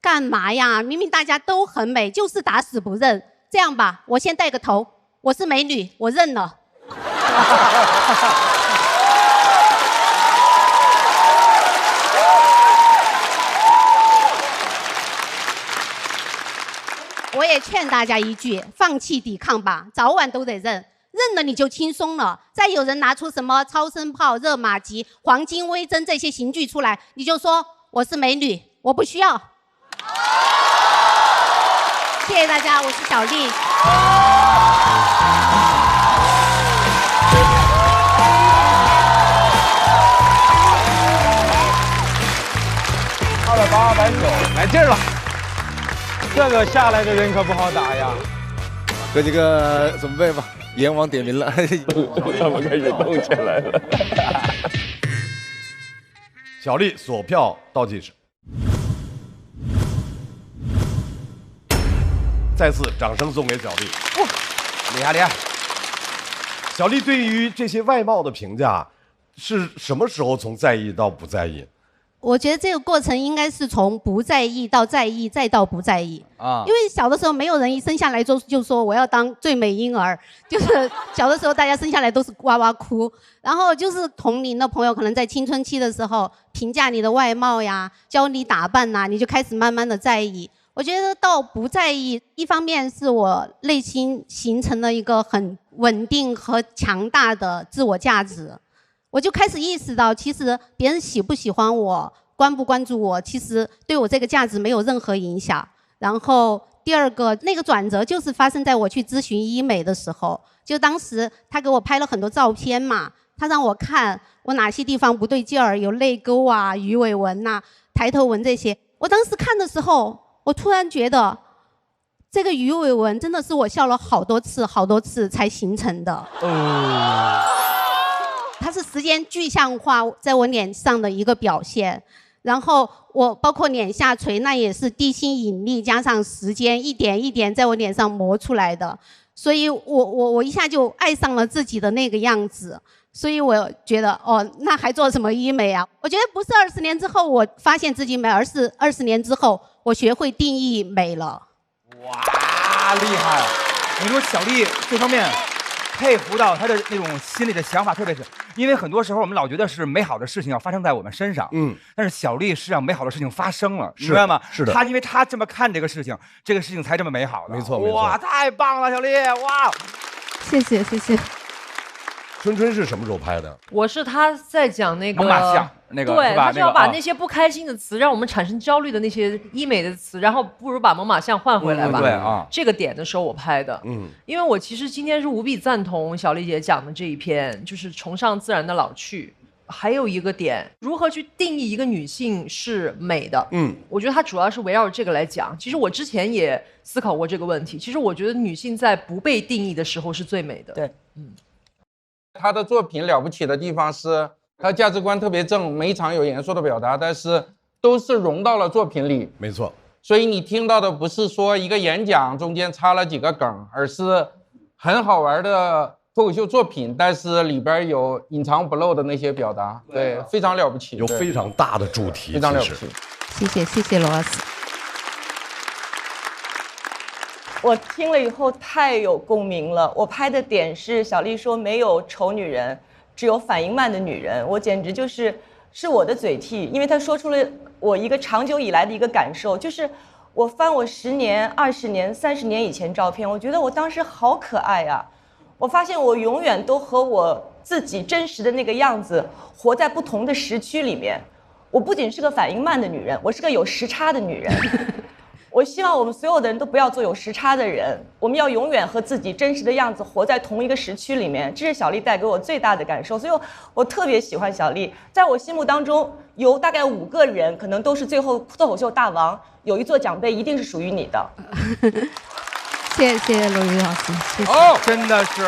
干嘛呀？明明大家都很美，就是打死不认。这样吧，我先带个头，我是美女，我认了。我也劝大家一句，放弃抵抗吧，早晚都得认。认了你就轻松了。再有人拿出什么超声炮、热玛吉、黄金微针这些刑具出来，你就说我是美女，我不需要。谢谢大家，我是小丽。280、290，来劲儿了！这个下来的人可不好打呀。哥几个准备吧，阎王点名了，他们开始动起来了。小丽锁票倒计时，再次掌声送给小丽。厉害厉害！小丽对于这些外貌的评价是什么时候从在意到不在意？我觉得这个过程应该是从不在意到在意，再到不在意啊。因为小的时候没有人一生下来就说我要当最美婴儿，就是小的时候大家生下来都是哇哇哭，然后就是同龄的朋友可能在青春期的时候评价你的外貌呀，教你打扮呐，你就开始慢慢的在意。我觉得到不在意，一方面是我内心形成了一个很稳定和强大的自我价值。我就开始意识到，其实别人喜不喜欢我，关不关注我，其实对我这个价值没有任何影响。然后第二个，那个转折就是发生在我去咨询医美的时候，就当时他给我拍了很多照片嘛，他让我看我哪些地方不对劲儿，有泪沟啊、鱼尾纹呐、抬头纹这些。我当时看的时候，我突然觉得，这个鱼尾纹真的是我笑了好多次才形成的。它是时间具象化在我脸上的一个表现，然后我包括脸下垂，那也是地心引力加上时间一点一点在我脸上磨出来的，所以我一下就爱上了自己的那个样子，所以我觉得哦，那还做什么医美啊？我觉得不是20年之后我发现自己美，而是20年之后我学会定义美了。哇，厉害！你说小丽这方面。佩服到他的那种心里的想法，特别是因为很多时候我们老觉得是美好的事情要发生在我们身上，但是小丽是让美好的事情发生了，明白吗？是的，因为他这么看这个事情，这个事情才这么美好的。没错，哇，太棒了，小丽，哇！谢谢。春春是什么时候拍的？我是他在讲那个猛犸象那个，对，他就要把那些不开心的词，让我们产生焦虑的那些医美的词，然后不如把猛犸象换回来吧。对啊，这个点的时候我拍的。因为我其实今天是无比赞同小丽姐讲的这一篇，就是崇尚自然的老去。还有一个点，如何去定义一个女性是美的？我觉得它主要是围绕着这个来讲。其实我之前也思考过这个问题。其实我觉得女性在不被定义的时候是最美的。对，他的作品了不起的地方是，他价值观特别正，每一场有严肃的表达，但是都是融到了作品里。没错，所以你听到的不是说一个演讲中间插了几个梗，而是很好玩的脱口秀作品，但是里边有隐藏不露的那些表达，对，非常了不起，有非常大的主题，非常了不起。谢谢罗老师。我听了以后太有共鸣了。我拍的点是小丽说没有丑女人，只有反应慢的女人。我简直是我的嘴替，因为她说出了我一个长久以来的一个感受，就是我翻我10年、20年、30年以前照片，我觉得我当时好可爱啊。我发现我永远都和我自己真实的那个样子活在不同的时区里面。我不仅是个反应慢的女人，我是个有时差的女人。我希望我们所有的人都不要做有时差的人，我们要永远和自己真实的样子活在同一个时区里面。这是小丽带给我最大的感受，所以我特别喜欢小丽。在我心目当中，有大概5个人，可能都是最后脱口秀大王，有一座奖杯一定是属于你的。谢谢罗宇老师，谢谢。哦，真的是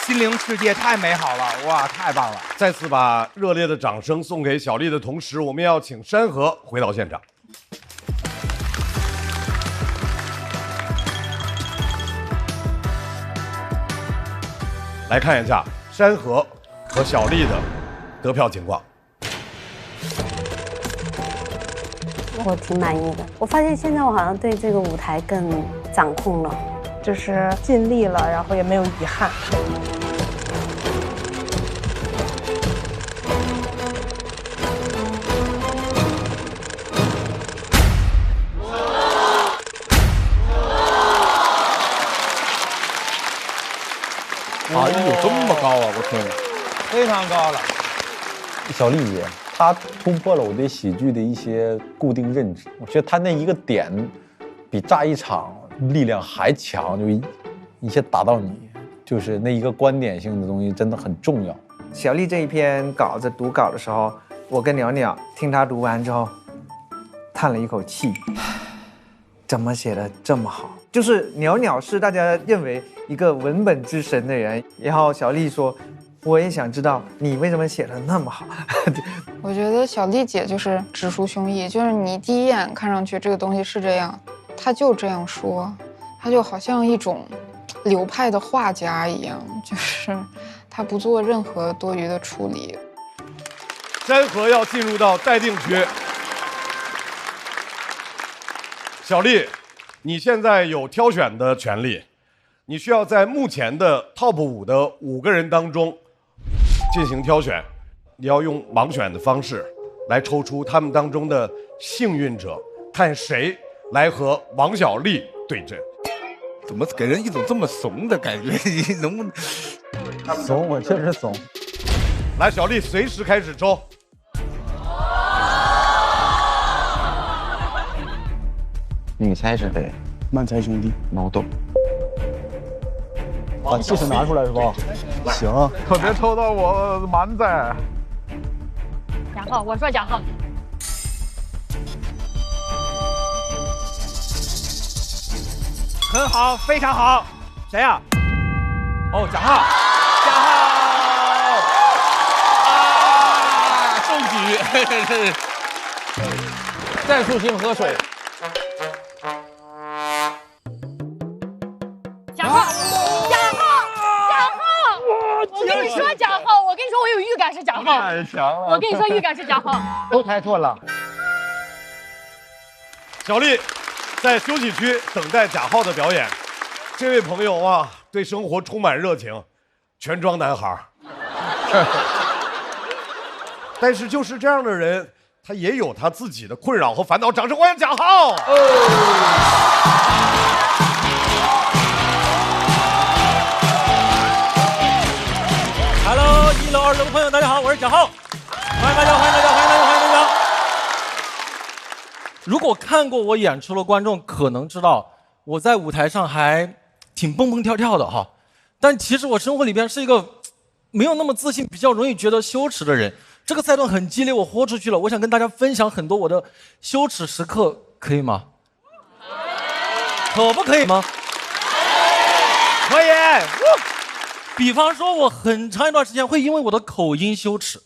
心灵世界太美好了，哇，太棒了！再次把热烈的掌声送给小丽的同时，我们要请山河回到现场。来看一下山河和小丽的得票情况。我挺满意的，我发现现在我好像对这个舞台更掌控了，就是尽力了，然后也没有遗憾。啊，有这么高啊！我天，非常高了。小丽姐，她突破了我对喜剧的一些固定认知。我觉得她那一个点，比炸一场力量还强，就一下打到你，就是那一个观点性的东西真的很重要。小丽这一篇稿子读稿的时候，我跟鸟鸟听她读完之后，叹了一口气，怎么写的这么好？就是鸟鸟是大家认为一个文本之神的人，然后小丽说，我也想知道你为什么写的那么好。我觉得小丽姐就是直抒胸臆，就是你第一眼看上去这个东西是这样，她就这样说，她就好像一种流派的画家一样，就是她不做任何多余的处理。山河要进入到待定区，小丽，你现在有挑选的权利，你需要在目前的 TOP 5的5个人当中进行挑选，你要用盲选的方式来抽出他们当中的幸运者，看谁来和王小丽对阵。怎么给人一种这么怂的感觉？你能不能？怂，我确实怂。来，小丽随时开始抽。你猜是谁？漫才兄弟。脑洞。把气势拿出来是吧？行。可别抽到我蛮仔。贾浩，我说贾浩。很好，非常好。谁呀？哦，贾浩。贾浩。中举。战术性喝水。贾浩，我跟你说贾浩，我跟你说我有预感是贾浩。太强了！我跟你说预感是贾浩。都猜错了。小丽在休息区等待贾浩的表演。这位朋友啊，对生活充满热情，全装男孩。但是就是这样的人，他也有他自己的困扰和烦恼。掌声欢迎贾浩！Hello， 1楼、2楼的朋友，大家好，我是贾浩，欢迎大家，欢迎大家，欢迎大家，欢迎大家。如果看过我演出的观众可能知道，我在舞台上还挺蹦蹦跳跳的哈，但其实我生活里边是一个没有那么自信，比较容易觉得羞耻的人。这个赛段很激烈，我豁出去了，我想跟大家分享很多我的羞耻时刻，可以吗？可不可以吗？可以。比方说，我很长一段时间会因为我的口音羞耻，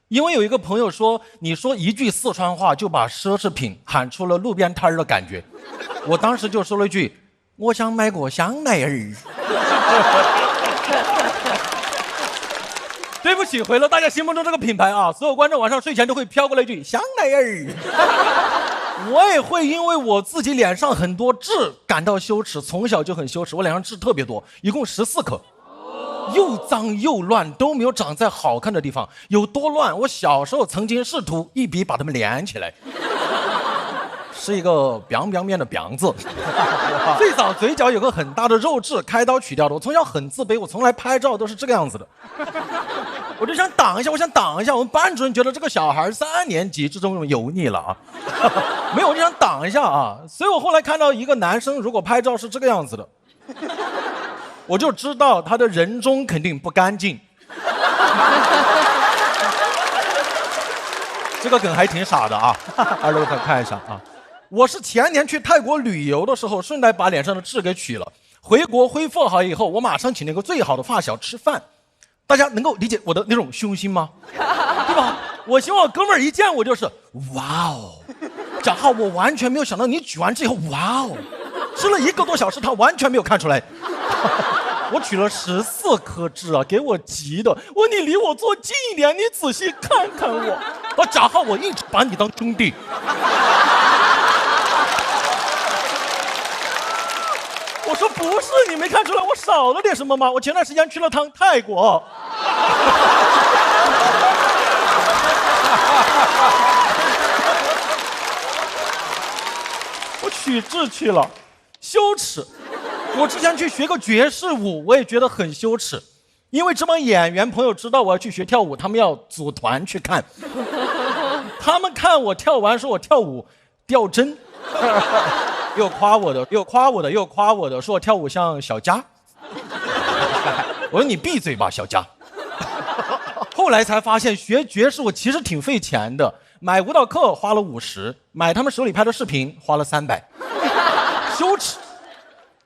因为有一个朋友说，你说一句四川话就把奢侈品喊出了路边摊的感觉，我当时就说了一句，我想买个香奈儿。对不起，毁了大家心目中这个品牌啊！所有观众晚上睡前都会飘过来一句香奈儿。我也会因为我自己脸上很多痣感到羞耻，从小就很羞耻，我脸上痣特别多，一共14颗。又脏又乱，都没有长在好看的地方。有多乱？我小时候曾经试图一笔把它们连起来，是一个 biang biang 面的 biang 字。最早嘴角有个很大的肉痣，开刀取掉的。我从小很自卑，我从来拍照都是这个样子的。我就想挡一下，我想挡一下。我们班主任觉得这个小孩3年级这种油腻了啊，没有，我就想挡一下啊。所以我后来看到一个男生如果拍照是这个样子的，我就知道他的人中肯定不干净。这个梗还挺傻的啊，二楼看一下啊。我是前年去泰国旅游的时候，顺带把脸上的痣给取了。回国恢复好以后，我马上请那个最好的发小吃饭。大家能够理解我的那种凶心吗？对吧？我希望哥们儿一见我就是哇哦，贾浩，我完全没有想到你举完痣以后哇哦，吃了1个多小时，他完全没有看出来。我取了14颗痣啊，给我急的。我说你离我坐近一点，你仔细看看我。贾浩，我一直把你当兄弟。我说不是，你没看出来我少了点什么吗？我前段时间去了趟泰国。我取痣去了，羞耻。我之前去学个爵士舞，我也觉得很羞耻，因为这帮演员朋友知道我要去学跳舞，他们要组团去看。他们看我跳完说我跳舞掉针。又夸我的，又夸我的，又夸我的，说我跳舞像小佳。我说你闭嘴吧，小佳。后来才发现学爵士舞其实挺费钱的，买舞蹈课花了50，买他们手里拍的视频花了300。羞耻！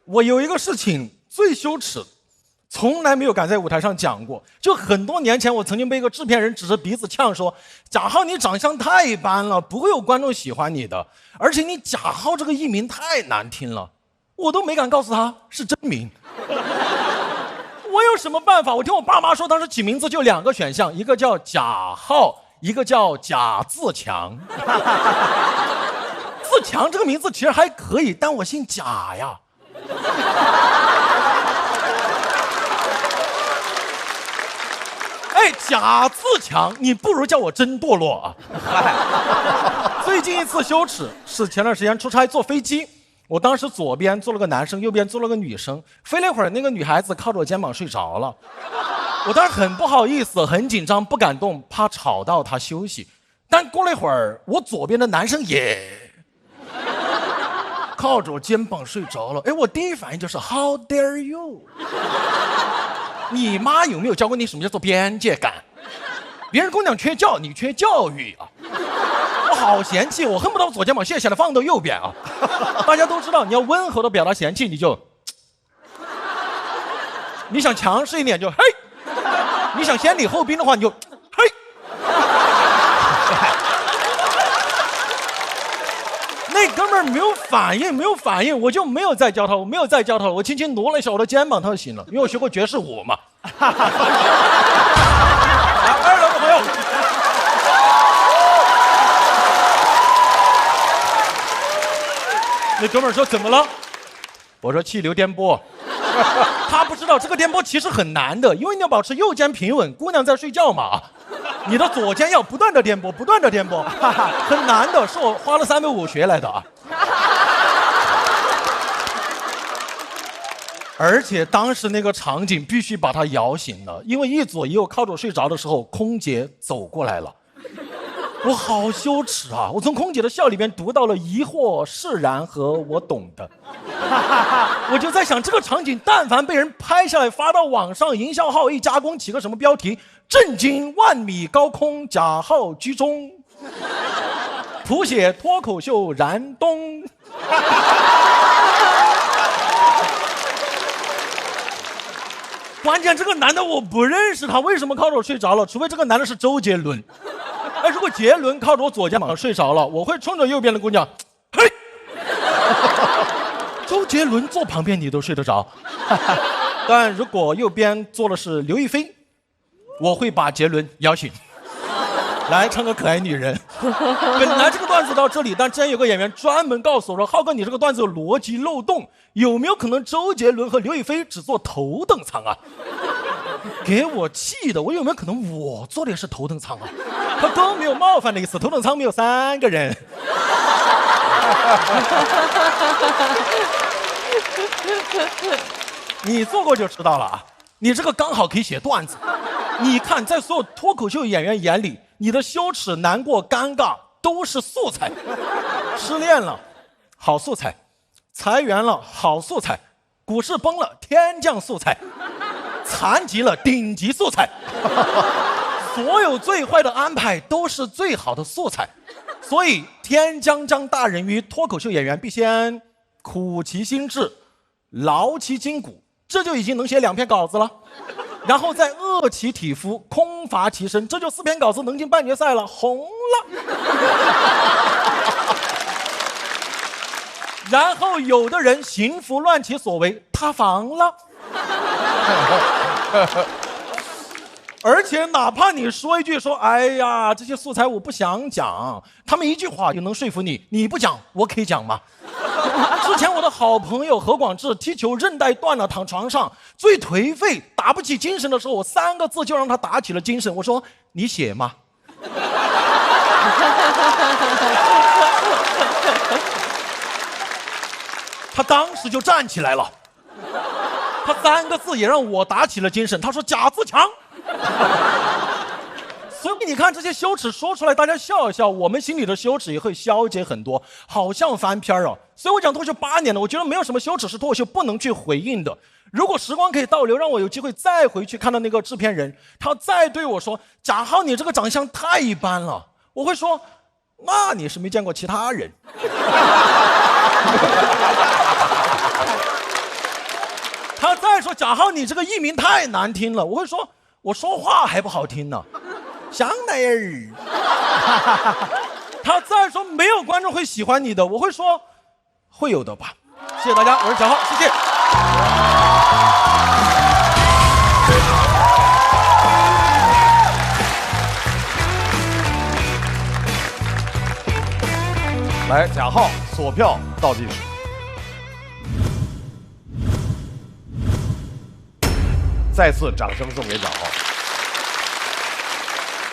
我有一个事情最羞耻，从来没有敢在舞台上讲过。就很多年前，我曾经被一个制片人指着鼻子呛说：“贾浩，你长相太一般了，不会有观众喜欢你的。而且你贾浩这个艺名太难听了。”我都没敢告诉他是真名。我有什么办法？我听我爸妈说，当时起名字就2个选项，一个叫贾浩，一个叫贾自强。自强这个名字其实还可以，但我姓贾呀。哎，贾自强，你不如叫我真堕落啊！最近一次羞耻是前段时间出差坐飞机，我当时左边坐了个男生，右边坐了个女生，飞了一会儿，那个女孩子靠着我肩膀睡着了，我当时很不好意思，很紧张，不敢动，怕吵到她休息。但过了一会儿，我左边的男生也靠着我肩膀睡着了。哎，我第一反应就是 How dare you！ 你妈有没有教过你什么叫做边界感？别人姑娘缺教，你缺教育啊！我好嫌弃，我恨不得把左肩膀卸下来放到右边啊！大家都知道，你要温和的表达嫌弃，你就；你想强势一点就嘿；你想先礼后兵的话，你就嘿。那哥们儿没有反应，我就没有再教他，我轻轻挪了一下我的肩膀，他就醒了，因为我学过爵士舞嘛。2楼的朋友，那哥们儿说怎么了？我说气流颠簸。他不知道这个颠簸其实很难的，因为你要保持右肩平稳，姑娘在睡觉嘛。你的左肩要不断的颠簸，很难的，是我花了350学来的啊。而且当时那个场景必须把他摇醒了，因为一左一右靠着我睡着的时候，空姐走过来了。我好羞耻啊！我从空姐的笑里面读到了疑惑、释然和我懂的。我就在想，这个场景但凡被人拍下来发到网上，营销号一加工，起个什么标题：震惊万米高空，贾浩居中，谱写脱口秀燃冬。关键这个男的我不认识他，为什么靠着我睡着了？除非这个男的是周杰伦。哎，如果杰伦靠着我左肩膀睡着了，我会冲着右边的姑娘，嘿。周杰伦坐旁边你都睡得着，但如果右边坐的是刘亦菲，我会把杰伦摇醒，来唱个可爱女人。本来这个段子到这里，但之前有个演员专门告诉我说，浩哥你这个段子有逻辑漏洞，有没有可能周杰伦和刘亦菲只坐头等舱啊？给我气的，我有没有可能我坐的也是头等舱啊？他都没有冒犯的意思，头等舱没有3个人。你做过就知道了啊！你这个刚好可以写段子，你看，在所有脱口秀演员眼里，你的羞耻、难过、尴尬都是素材。失恋了，好素材；裁员了，好素材；股市崩了，天降素材；残疾了，顶级素材。所有最坏的安排都是最好的素材。所以，天将降大任于脱口秀演员，必先苦其心志，劳其筋骨，这就已经能写2篇稿子了。然后再饿其体肤，空乏其身，这就4篇稿子能进半决赛了，红了。然后有的人行拂乱其所为，塌房了。而且哪怕你说一句说，哎呀，这些素材我不想讲，他们一句话就能说服你，你不讲，我可以讲吗？之前我的好朋友何广智踢球韧带断了，躺床上最颓废打不起精神的时候，我3个字就让他打起了精神，我说你写吗？他当时就站起来了，他3个字也让我打起了精神，他说贾自强。所以你看这些羞耻说出来，大家笑一笑，我们心里的羞耻也会消解很多，好像翻篇啊。所以我讲脱口秀8年了，我觉得没有什么羞耻是脱口秀不能去回应的。如果时光可以倒流，让我有机会再回去看到那个制片人，他再对我说贾浩你这个长相太一般了，我会说那你是没见过其他人。他再说贾浩你这个艺名太难听了，我会说我说话还不好听呢，香奈儿。他再说没有观众会喜欢你的，我会说会有的吧。谢谢大家，我是贾浩，谢谢。来，贾浩锁票倒计时。再次掌声送给贾浩。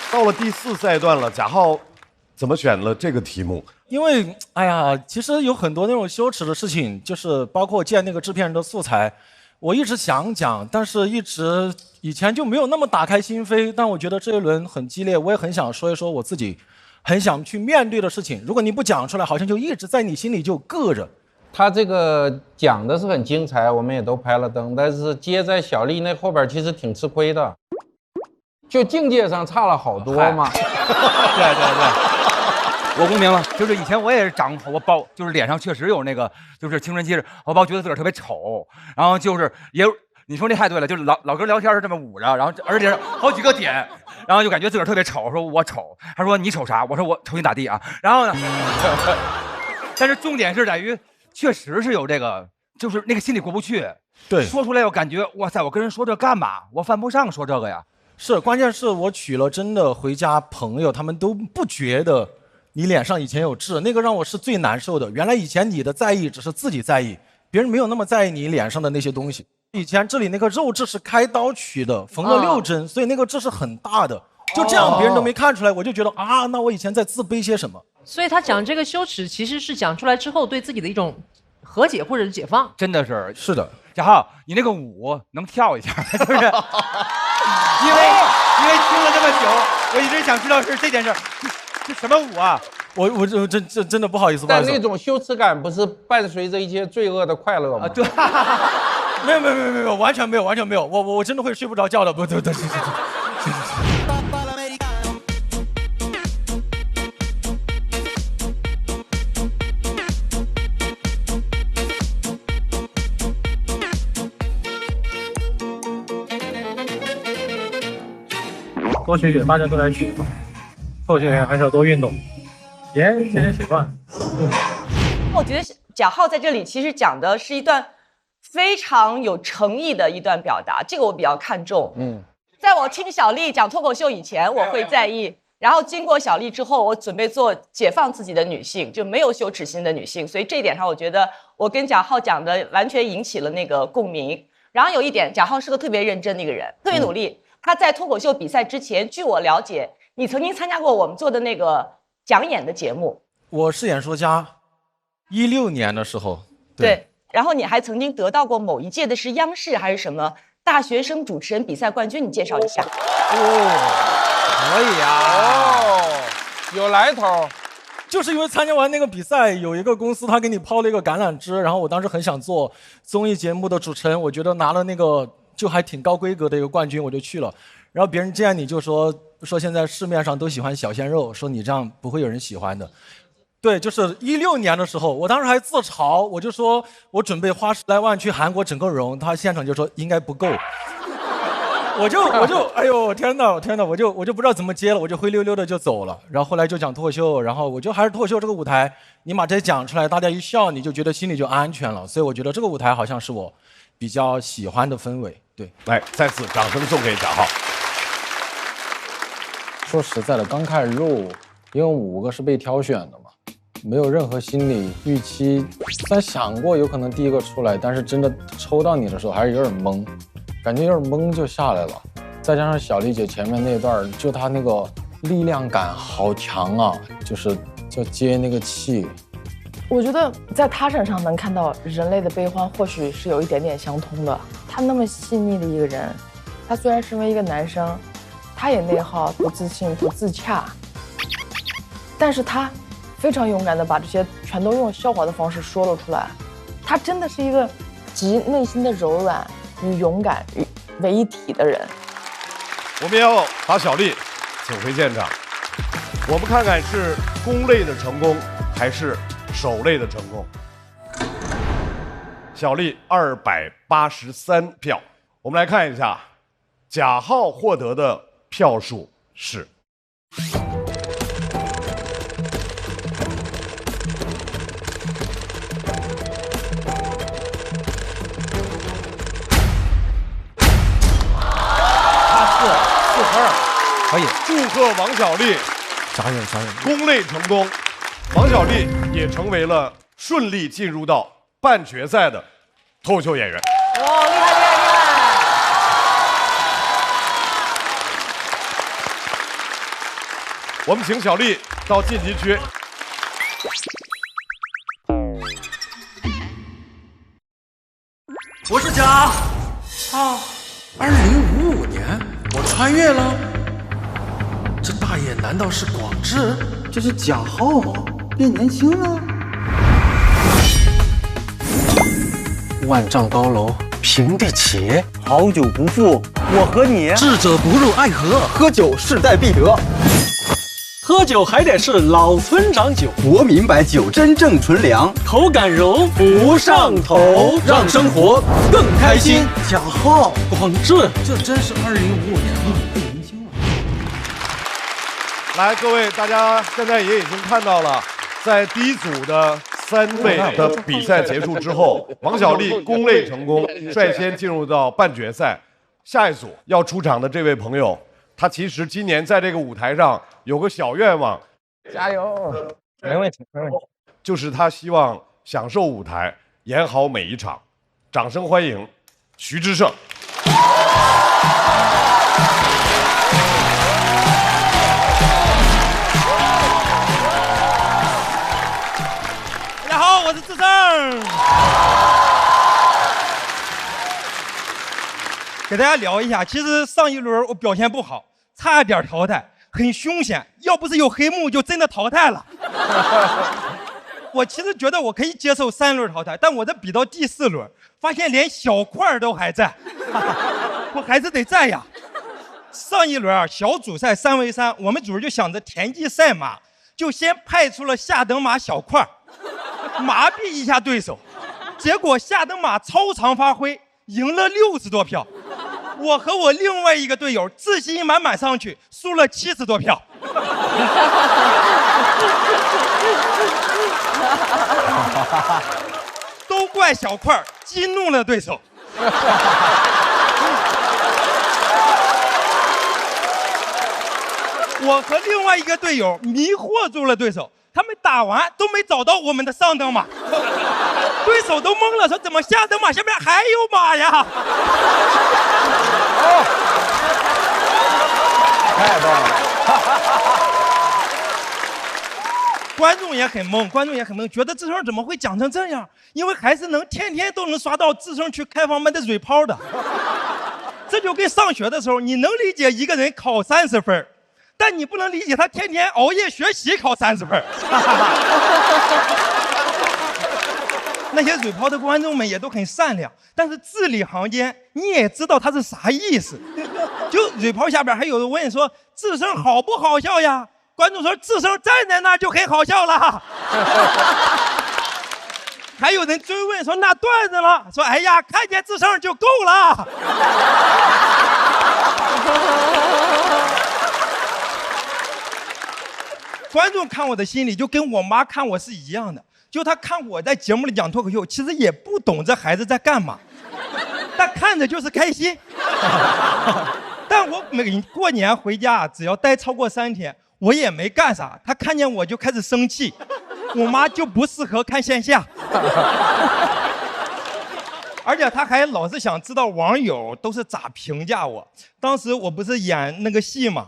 到了第4赛段了，贾浩怎么选了这个题目？因为哎呀，其实有很多那种羞耻的事情，就是包括见那个制片人的素材，我一直想讲，但是一直以前就没有那么打开心扉。但我觉得这一轮很激烈，我也很想说一说我自己很想去面对的事情。如果你不讲出来，好像就一直在你心里就搁着。他这个讲的是很精彩，我们也都拍了灯，但是接在小丽那后边其实挺吃亏的，就境界上差了好多嘛。对对对，我公平了，就是以前我也是长我包，就是脸上确实有那个，就是青春期我包觉得自个儿特别丑，然后就是也你说那太对了，就是老跟聊天是这么捂着，然后而且好几个点，然后就感觉自个儿特别丑，说我丑，他说你丑啥？我说我丑你咋地啊？然后呢，但是重点是在于。确实是有这个，就是那个心里过不去。对，说出来我感觉哇塞，我跟人说这干嘛？我犯不上说这个呀。是，关键是我娶了真的回家朋友，他们都不觉得你脸上以前有痣，那个让我是最难受的。原来以前你的在意只是自己在意，别人没有那么在意你脸上的那些东西。以前这里那个肉痣是开刀取的，缝了6针，所以那个痣是很大的。就这样别人都没看出来，我就觉得啊，那我以前在自卑些什么？所以他讲这个羞耻，其实是讲出来之后对自己的一种和解或者是解放。真的是，是的。贾浩，你那个舞能跳一下，是不是？因为听了这么久，我一直想知道是这件事，这什么舞啊？我真的不好意思，但那种羞耻感不是伴随着一些罪恶的快乐吗？对，没有，完全没有，我真的会睡不着觉的，不对。多学学，大家都来学。脱口秀演员还是要多运动，天天习惯。我觉得贾浩在这里其实讲的是一段非常有诚意的一段表达，这个我比较看重。在我听小丽讲脱口秀以前，我会在意，然后经过小丽之后，我准备做解放自己的女性，就没有羞耻心的女性。所以这一点上，我觉得我跟贾浩讲的完全引起了那个共鸣。然后有一点，贾浩是个特别认真的一个人，特别努力。他在脱口秀比赛之前，据我了解，你曾经参加过我们做的那个讲演的节目。我是演说家，16年的时候。对，然后你还曾经得到过某一届的是央视还是什么大学生主持人比赛冠军，你介绍一下。可以啊，有来头。就是因为参加完那个比赛，有一个公司他给你抛了一个橄榄枝，然后我当时很想做综艺节目的主持人，我觉得拿了那个就还挺高规格的一个冠军，我就去了。然后别人见你就说现在市面上都喜欢小鲜肉，说你这样不会有人喜欢的。对，就是16年的时候，我当时还自嘲，我就说我准备花10来万去韩国整个容，他现场就说应该不够。我就哎呦天哪，我就不知道怎么接了，我就灰溜溜的就走了。然后后来就讲脱口秀，然后我就还是脱口秀这个舞台，你把这讲出来，大家一笑，你就觉得心里就安全了。所以我觉得这个舞台好像是我比较喜欢的氛围。对，来再次掌声送给贾浩。说实在的，刚开始录，因为5个是被挑选的嘛，没有任何心理预期。虽然想过有可能第一个出来，但是真的抽到你的时候还是有点懵。感觉有点懵就下来了，再加上小丽姐前面那段，就她那个力量感好强啊，就接那个气。我觉得在她身上能看到人类的悲欢，或许是有一点点相通的。他那么细腻的一个人，他虽然身为一个男生，他也内耗、不自信、不自洽，但是他非常勇敢的把这些全都用笑话的方式说了出来。他真的是一个集内心的柔软与勇敢为一体的人。我们要把小丽请回现场，我们看看是攻类的成功还是守类的成功。小丽283票，我们来看一下贾浩获得的票数是。可以，祝贺王小丽，加油！攻类成功，王小丽也成为了顺利进入到半决赛的脱口秀演员。哇，厉害！我们请小丽到晋级区。我是贾浩，2055年我穿越了。这大爷难道是广志？这是贾浩吗？变年轻了。万丈高楼平地起，好久不负我和你。智者不入爱河，喝酒势在必得。喝酒还得是老村长酒，我明白酒真正纯良，口感柔不上头，让生活更开心。贾浩，广志，这真是2055年变年轻了。来，各位，大家现在也已经看到了，在第一组的3位的比赛结束之后，王小丽攻类成功，率先进入到半决赛。下一组要出场的这位朋友，他其实今年在这个舞台上有个小愿望，加油！没问题。就是他希望享受舞台，演好每一场。掌声欢迎徐志胜。大家好，我是志胜。给大家聊一下，其实上一轮我表现不好，差点淘汰，很凶险。要不是有黑幕，就真的淘汰了。我其实觉得我可以接受3轮淘汰，但我这比到第4轮，发现连小块都还在，我还是得在呀。上一轮小组赛3v3，我们组就想着田忌赛马，就先派出了下等马小块，麻痹一下对手。结果下等马超常发挥，赢了60多票。我和我另外一个队友自信满满上去，输了70多票。都怪小块激怒了对手。我和另外一个队友迷惑住了对手，他们打完都没找到我们的上等马，对手都懵了，说怎么下等马下面还有马呀？太棒了！观众也很懵，觉得志胜怎么会讲成这样？因为还是能天天都能刷到志胜去开放麦的嘴炮的。这就跟上学的时候，你能理解一个人考30分，但你不能理解他天天熬夜学习考30分。那些嘴炮的观众们也都很善良，但是字里行间你也知道他是啥意思。就嘴炮下边还有人问说智胜好不好笑呀？观众说智胜站在那儿就很好笑了。还有人追问说那段子了，说哎呀看见智胜就够了。观众看我的心理就跟我妈看我是一样的，就他看我在节目里讲脱口秀，其实也不懂这孩子在干嘛，但看着就是开心。但我每过年回家，只要待超过3天，我也没干啥，他看见我就开始生气。我妈就不适合看线下。而且他还老是想知道网友都是咋评价我。当时我不是演那个戏嘛，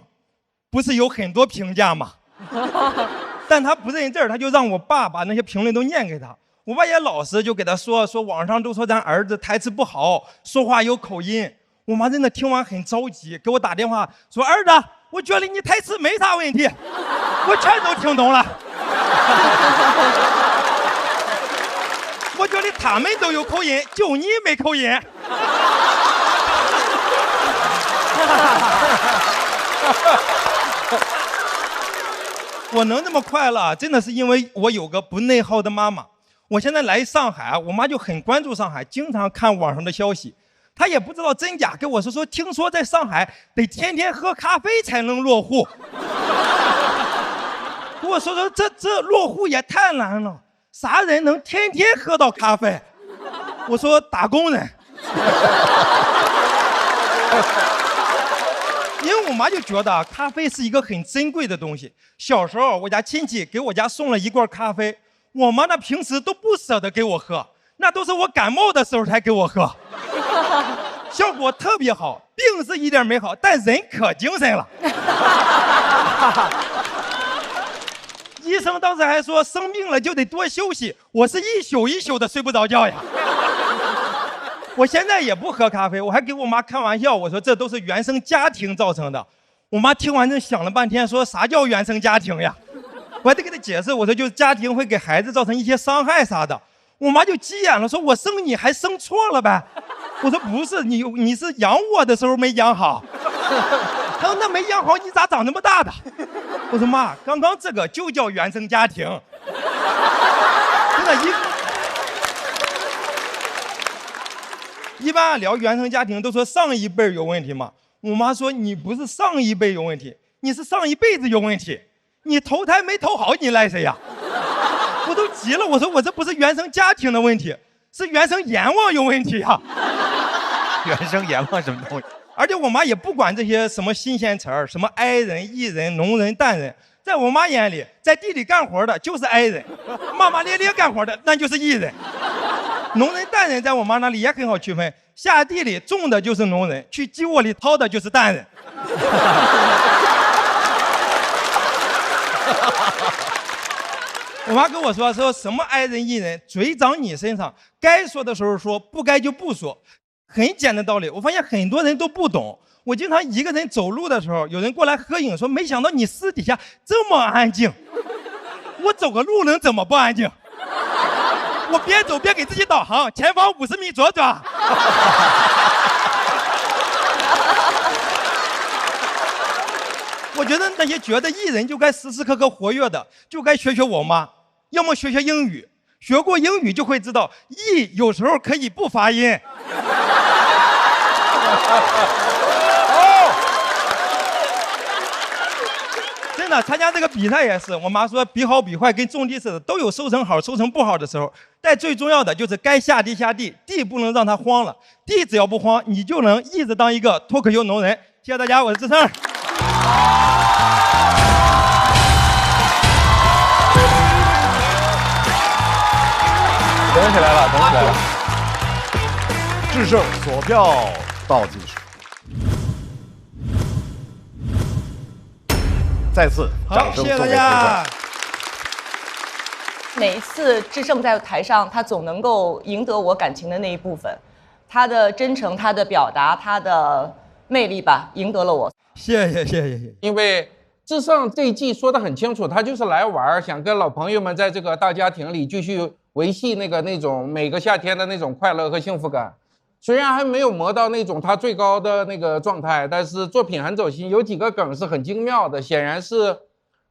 不是有很多评价嘛。但他不认字儿，他就让我爸把那些评论都念给他。我爸也老实，就给他说网上都说咱儿子台词不好，说话有口音。我妈真的听完很着急，给我打电话说儿子，我觉得你台词没啥问题，我全都听懂了。我觉得他们都有口音，就你没口音。我能这么快乐，真的是因为我有个不内耗的妈妈。我现在来上海，我妈就很关注上海，经常看网上的消息。她也不知道真假，跟我说听说在上海得天天喝咖啡才能落户。跟我说这落户也太难了，啥人能天天喝到咖啡？我说打工人。因为我妈就觉得咖啡是一个很珍贵的东西。小时候我家亲戚给我家送了一罐咖啡，我妈那平时都不舍得给我喝，那都是我感冒的时候才给我喝，效果特别好，病是一点没好，但人可精神了。医生当时还说生病了就得多休息，我是一宿一宿的睡不着觉呀。我现在也不喝咖啡，我还给我妈开玩笑，我说这都是原生家庭造成的。我妈听完这想了半天，说啥叫原生家庭呀？我还得给她解释，我说就是家庭会给孩子造成一些伤害啥的。我妈就急眼了，说我生你还生错了呗？我说不是，你是养我的时候没养好。她说那没养好你咋长那么大的？我说妈，刚刚这个就叫原生家庭。真的一般聊原生家庭都说上一辈有问题嘛。我妈说你不是上一辈有问题，你是上一辈子有问题，你投胎没投好，你赖谁呀？我都急了，我说我这不是原生家庭的问题，是原生阎王有问题啊。原生阎王什么东西？而且我妈也不管这些什么新鲜词儿，什么哀人、艺人、农人、蛋人，在我妈眼里，在地里干活的就是哀人，骂骂咧咧干活的那就是艺人。农人、蛋人在我妈那里也很好区分，下地里种的就是农人，去鸡窝里掏的就是蛋人。我妈跟我说什么哀人艺人，嘴长你身上，该说的时候说，不该就不说，很简单的道理。我发现很多人都不懂。我经常一个人走路的时候，有人过来合影，说没想到你私底下这么安静。我走个路能怎么不安静？我边走边给自己导航，前方50米左转。我觉得那些觉得艺人就该时时刻刻活跃的，就该学学我妈，要么学学英语，学过英语就会知道艺有时候可以不发音。真的，参加这个比赛也是，我妈说比好比坏跟种地似的，都有收成好收成不好的时候，但最重要的就是该下地下地，地不能让它荒了，地只要不荒，你就能一直当一个脱口秀农人。谢谢大家，我是志胜。等起来了，等起来了。智胜索票倒计时。再次掌声送给大家。每一次智胜在台上，他总能够赢得我感情的那一部分。他的真诚、他的表达、他的魅力吧，赢得了我。谢谢。因为智胜这一季说得很清楚，他就是来玩，想跟老朋友们在这个大家庭里继续维系那种每个夏天的那种快乐和幸福感。虽然还没有磨到那种他最高的那个状态，但是作品很走心，有几个梗是很精妙的，显然是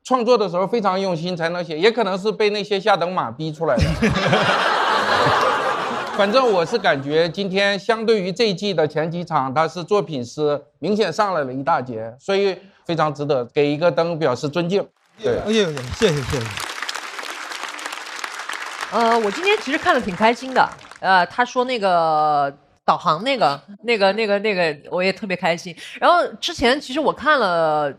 创作的时候非常用心才能写，也可能是被那些下等马逼出来的。反正我是感觉今天相对于这一季的前几场，他是作品是明显上来了一大截，所以非常值得给一个灯表示尊敬。对，谢谢。我今天其实看得挺开心的。他说那个导航那个，我也特别开心。然后之前其实我看了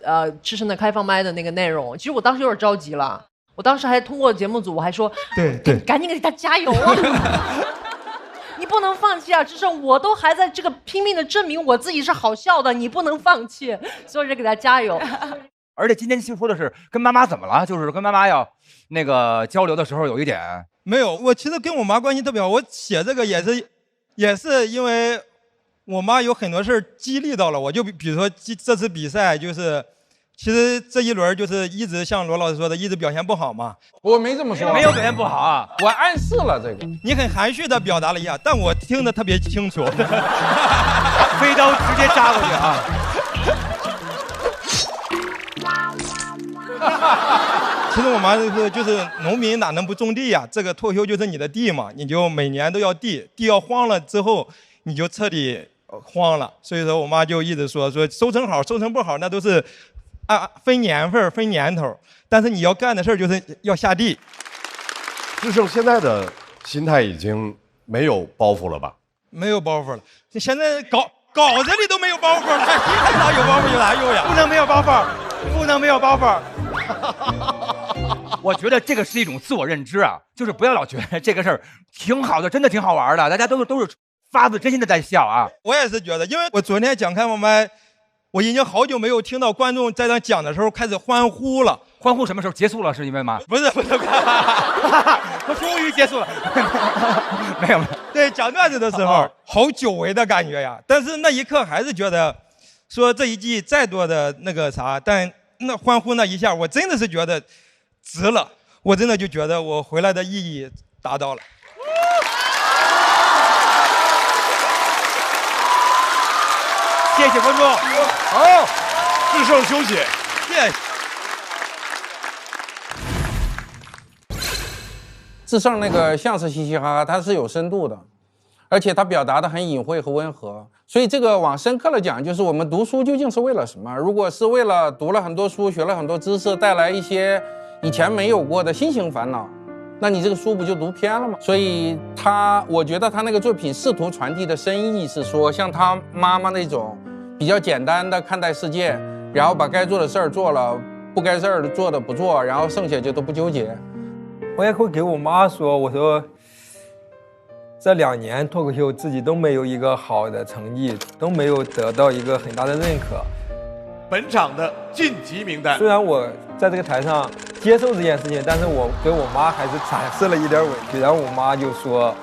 智胜的开放麦的那个内容，其实我当时有点着急了。我当时还通过节目组，我还说，对，赶紧给他加油啊！你不能放弃啊，智胜，我都还在这个拼命的证明我自己是好笑的，你不能放弃，所以就给他加油。而且今天其实说的是跟妈妈怎么了，就是跟妈妈要那个交流的时候有一点没有，我其实跟我妈关系特别好，我写这个也是因为我妈有很多事儿激励到了我，就比如说这次比赛就是。其实这一轮就是一直像罗老师说的，一直表现不好嘛。我没这么说，没有表现不好啊，我暗示了这个。你很含蓄的表达了一下，但我听得特别清楚。飞刀直接扎过去啊！其实我妈就是农民哪能不种地呀？这个脱口秀就是你的地嘛，你就每年都要地要荒了之后，你就彻底荒了。所以说我妈就一直说收成好收成不好那都是。分年份分年头，但是你要干的事儿就是要下地。智胜现在的心态已经没有包袱了吧？没有包袱了，现在稿子里都没有包袱了，还哪有包袱有啥用呀？不能没有包袱，不能没有包袱。我觉得这个是一种自我认知啊，就是不要老觉得这个事儿挺好的，真的挺好玩的，大家都是发自真心的在笑啊。我也是觉得，因为我昨天讲开放麦。我已经好久没有听到观众在那讲的时候开始欢呼了。欢呼什么时候结束了？是因为吗？不是，我终于结束了。没有。对，讲段子的时候，好久违的感觉呀。但是那一刻还是觉得，说这一季再多的那个啥，但那欢呼那一下，我真的是觉得值了。我真的就觉得我回来的意义达到了。谢谢观众。好，智胜休息。谢谢。智胜那个像是嘻嘻哈哈，它是有深度的，而且它表达的很隐晦和温和。所以这个往深刻了讲，就是我们读书究竟是为了什么？如果是为了读了很多书，学了很多知识，带来一些以前没有过的新型烦恼，那你这个书不就读偏了吗？所以我觉得他那个作品试图传递的深意是说，像他妈妈那种比较简单的看待世界，然后把该做的事儿做了，不该事儿做的不做，然后剩下就都不纠结。我也会给我妈说，我说这2年脱口秀自己都没有一个好的成绩，都没有得到一个很大的认可。本场的晋级名单，虽然我在这个台上接受这件事情，但是我给我妈还是展示了一点委屈。然后我妈就说，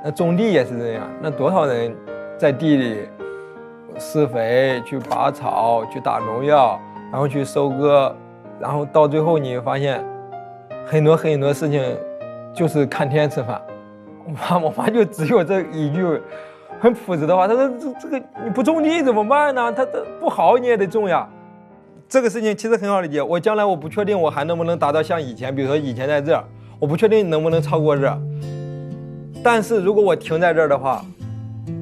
那种地也是这样，那多少人在地里施肥、去拔草、去打农药，然后去收割，然后到最后你会发现很多事情就是看天吃饭。我妈就只有这一句很朴实的话，她说这个你不种地怎么办呢？它不好你也得种呀。这个事情其实很好理解，我将来我不确定我还能不能达到像以前，比如说以前在这儿，我不确定能不能超过这儿。但是如果我停在这儿的话，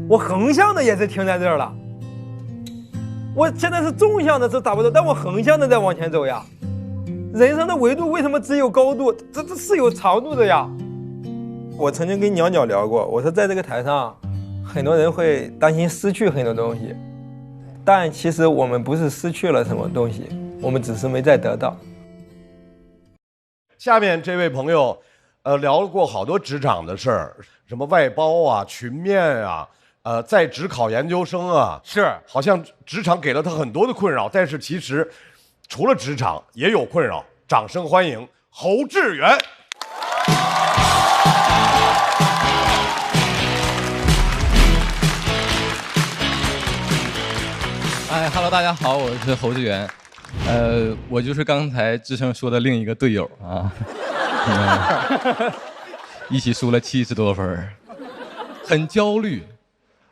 我横向的也是停在这儿了。我现在是纵向的是达不到，但我横向的在往前走呀。人生的维度为什么只有高度？这是有长度的呀。我曾经跟鸟鸟聊过，我说在这个台上，很多人会担心失去很多东西，但其实我们不是失去了什么东西，我们只是没再得到。下面这位朋友，聊过好多职场的事儿，什么外包啊、群面啊，在职考研究生啊，是，好像职场给了他很多的困扰，但是其实除了职场也有困扰。掌声欢迎侯志远。Hello， 大家好，我是侯志源，我就是刚才志胜说的另一个队友啊，一起输了70多分，很焦虑。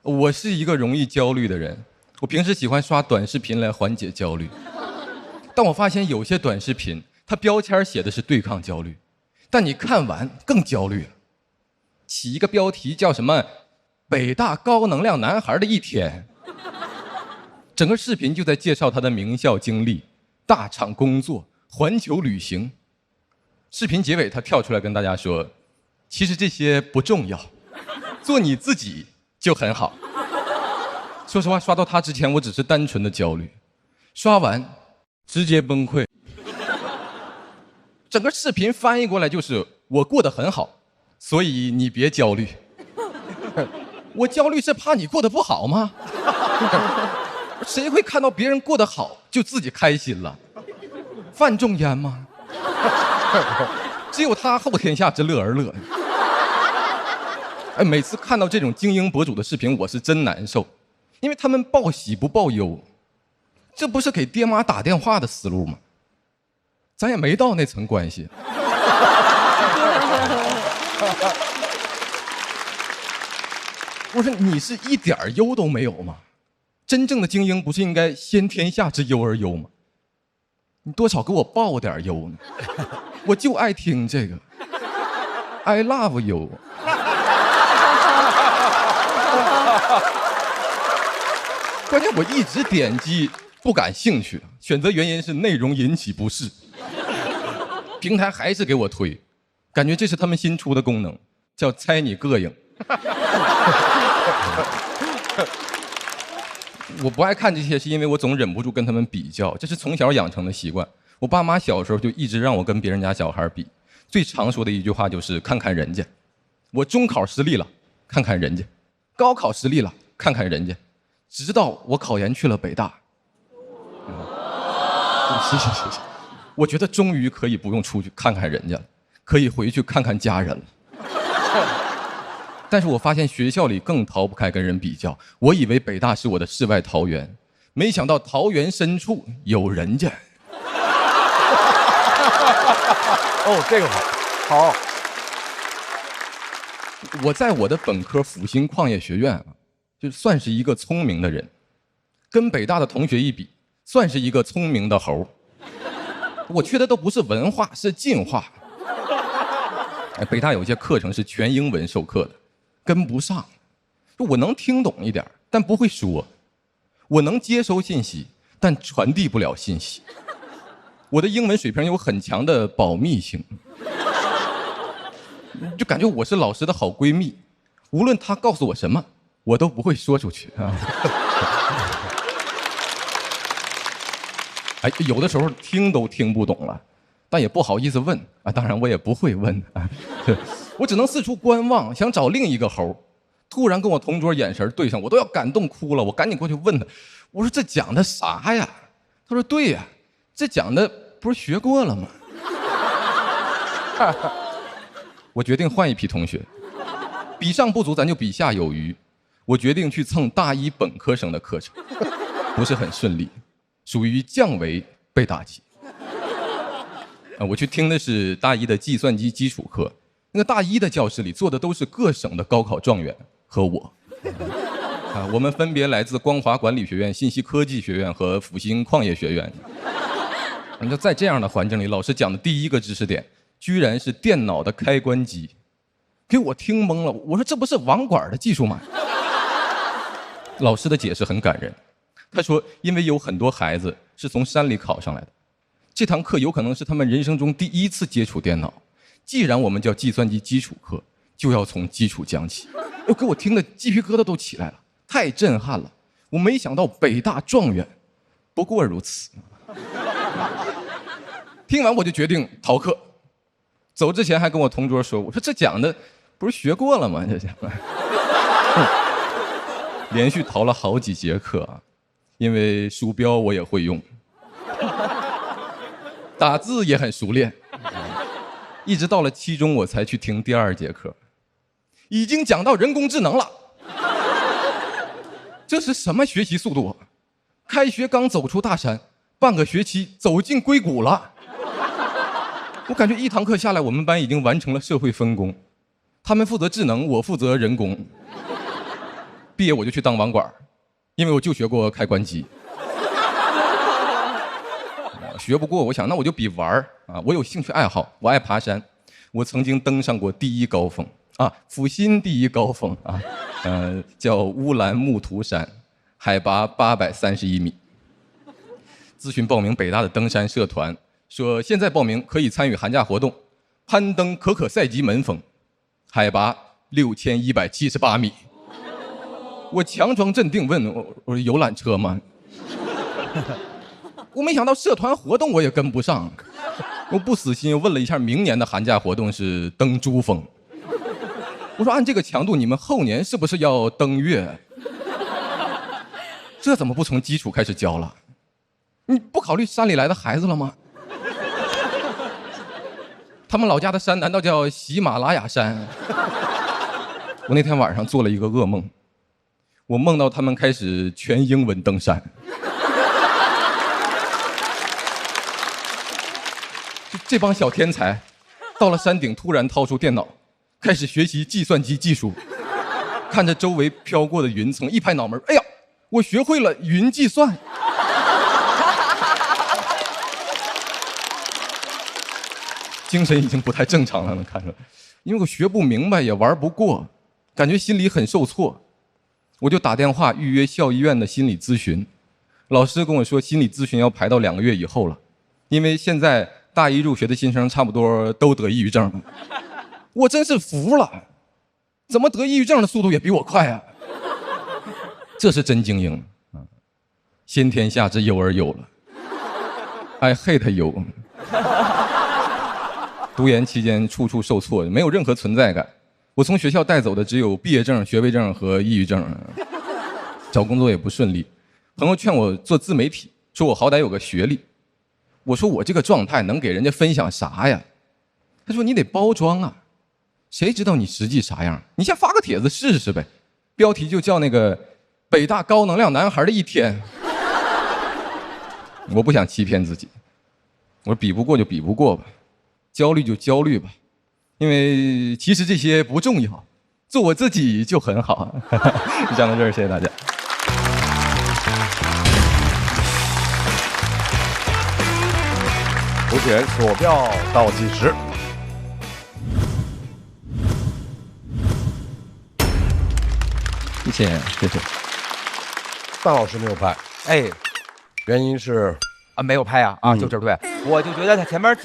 我是一个容易焦虑的人，我平时喜欢刷短视频来缓解焦虑，但我发现有些短视频，它标签写的是对抗焦虑，但你看完更焦虑了。起一个标题叫什么“北大高能量男孩的一天”。整个视频就在介绍他的名校经历、大厂工作、环球旅行。视频结尾，他跳出来跟大家说：“其实这些不重要，做你自己就很好。”说实话，刷到他之前，我只是单纯的焦虑，刷完直接崩溃。整个视频翻译过来就是：“我过得很好，所以你别焦虑。”我焦虑是怕你过得不好吗？谁会看到别人过得好就自己开心了？范仲淹吗？只有他后天下之乐而乐。哎，每次看到这种精英博主的视频，我是真难受，因为他们报喜不报忧，这不是给爹妈打电话的思路吗？咱也没到那层关系。我说你是一点忧都没有吗？真正的精英不是应该先天下之忧而忧吗？你多少给我报点忧呢？我就爱听这个 ，I love you。关键我一直点击不感兴趣，选择原因是内容引起不适。平台还是给我推，感觉这是他们新出的功能，叫猜你膈应。我不爱看这些，是因为我总忍不住跟他们比较，这是从小养成的习惯。我爸妈小时候就一直让我跟别人家小孩比，最常说的一句话就是看看人家。我中考失利了，看看人家；高考失利了，看看人家。直到我考研去了北大。谢谢。我觉得终于可以不用出去看看人家了，可以回去看看家人了。但是我发现学校里更逃不开跟人比较。我以为北大是我的世外桃源，没想到桃源深处有人家。哦，这个好。我在我的本科复兴矿业学院就算是一个聪明的人，跟北大的同学一比，算是一个聪明的猴。我缺的都不是文化，是进化。北大有些课程是全英文授课的，跟不上。我能听懂一点，但不会说；我能接收信息，但传递不了信息。我的英文水平有很强的保密性，就感觉我是老师的好闺蜜，无论她告诉我什么，我都不会说出去啊。哎，有的时候听都听不懂了，但也不好意思问啊。当然我也不会问啊，我只能四处观望，想找另一个猴。突然跟我同桌眼神对上，我都要感动哭了。我赶紧过去问他，我说这讲的啥呀？他说对呀，这讲的不是学过了吗？我决定换一批同学，比上不足，咱就比下有余。我决定去蹭大一本科生的课程，不是很顺利，属于降维被打击。我去听的是大一的计算机基础课，那个大一的教室里坐的都是各省的高考状元和我。我们分别来自光华管理学院、信息科技学院和复兴矿业学院。那在这样的环境里，老师讲的第一个知识点，居然是电脑的开关机，给我听懵了。我说这不是网管的技术吗？老师的解释很感人，他说因为有很多孩子是从山里考上来的，这堂课有可能是他们人生中第一次接触电脑。既然我们叫计算机基础课，就要从基础讲起。给我听的鸡皮疙瘩都起来了，太震撼了。我没想到北大状元不过如此。听完我就决定逃课，走之前还跟我同桌说，我说这讲的不是学过了吗？这讲连续逃了好几节课啊，因为鼠标我也会用，打字也很熟练，一直到了期中我才去听第二节课，已经讲到人工智能了。这是什么学习速度啊？开学刚走出大山，半个学期走进硅谷了。我感觉一堂课下来，我们班已经完成了社会分工，他们负责智能，我负责人工。毕业我就去当网管，因为我就学过开关机。学不过，我想那我就比玩儿啊！我有兴趣爱好，我爱爬山，我曾经登上过第一高峰啊，阜新第一高峰啊，叫乌兰木图山，海拔831米。咨询报名北大的登山社团，说现在报名可以参与寒假活动，攀登可可赛级门峰，海拔6178米。我强装镇定问我说有缆车吗？我没想到社团活动我也跟不上，我不死心问了一下明年的寒假活动是登珠峰。我说按这个强度，你们后年是不是要登月？这怎么不从基础开始教了？你不考虑山里来的孩子了吗？他们老家的山难道叫喜马拉雅山？我那天晚上做了一个噩梦，我梦到他们开始全英文登山。这帮小天才到了山顶，突然掏出电脑，开始学习计算机技术，看着周围飘过的云层，一拍脑门，哎呀，我学会了云计算。精神已经不太正常了，能看出来，因为我学不明白，也玩不过，感觉心里很受挫，我就打电话预约校医院的心理咨询，老师跟我说心理咨询要排到2个月以后了，因为现在大一入学的新生差不多都得抑郁症了。我真是服了，怎么得抑郁症的速度也比我快啊？这是真精英啊！先天下之忧而忧了 ，I hate you。读研期间处处受挫，没有任何存在感。我从学校带走的只有毕业证、学位证和抑郁症。找工作也不顺利，朋友劝我做自媒体，说我好歹有个学历。我说我这个状态能给人家分享啥呀？他说你得包装啊，谁知道你实际啥样？你先发个帖子试试呗，标题就叫那个北大高能量男孩的一天。我不想欺骗自己，我说比不过就比不过吧，焦虑就焦虑吧，因为其实这些不重要，做我自己就很好。就讲到这儿，谢谢大家。目前锁票倒计时，谢谢。范老师没有拍，哎，原因是没有拍啊，就这对，我就觉得他前面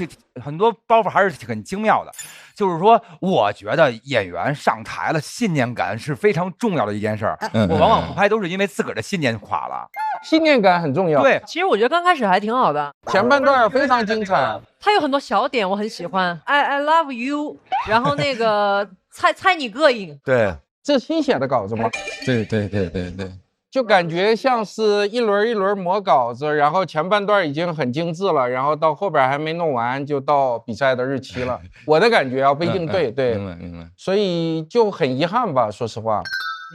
很多包袱还是很精妙的，就是说，我觉得演员上台了，信念感是非常重要的一件事儿。我往往不拍都是因为自个儿的信念垮了，信念感很重要。对，其实我觉得刚开始还挺好的，前半段非常精彩，它有很多小点我很喜欢 ，I love you， 然后那个猜你膈应，对，这新写的稿子吗？对。就感觉像是一轮一轮磨稿子，然后前半段已经很精致了，然后到后边还没弄完就到比赛的日期了。我的感觉啊，不一定对，对，明白。所以就很遗憾吧，说实话。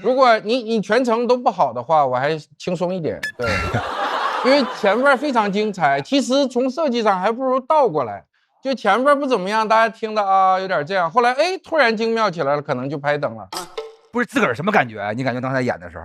如果你全程都不好的话，我还轻松一点，对，因为前边非常精彩。其实从设计上还不如倒过来，就前边不怎么样，大家听的啊有点这样，后来哎突然精妙起来了，可能就拍灯了。不是自个儿什么感觉？你感觉刚才演的时候？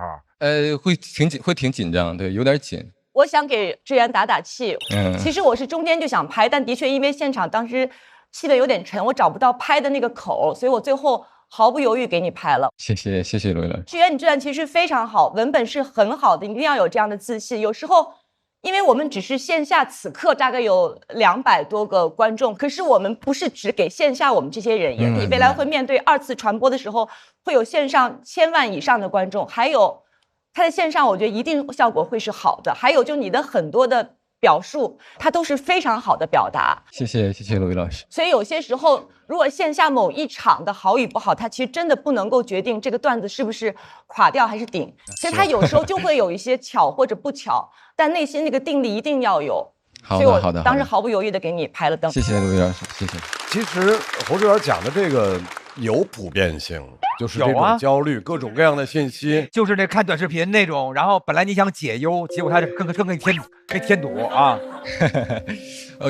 会挺紧张，对，有点紧。我想给志源打打气。其实我是中间就想拍，但的确因为现场当时气氛有点沉，我找不到拍的那个口，所以我最后毫不犹豫给你拍了。谢谢罗毅老师。志源，你这段其实非常好，文本是很好的，一定要有这样的自信。有时候，因为我们只是线下此刻大概有200多个观众，可是我们不是只给线下我们这些人演，你未来会面对2次传播的时候，会有线上1000万以上的观众，还有它在线上，我觉得一定效果会是好的。还有就你的很多的表述，它都是非常好的表达。谢谢罗毅老师。所以有些时候，如果线下某一场的好与不好，它其实真的不能够决定这个段子是不是垮掉还是顶。所以它有时候就会有一些巧或者不巧，但内心那个定力一定要有。好的。所以我当时毫不犹豫的给你拍了灯。谢谢罗毅老师，谢谢。其实侯志远讲的这个有普遍性，就是这有啊种焦虑，各种各样的信息。就是那看短视频那种，然后本来你想解忧，结果他更给你添堵啊。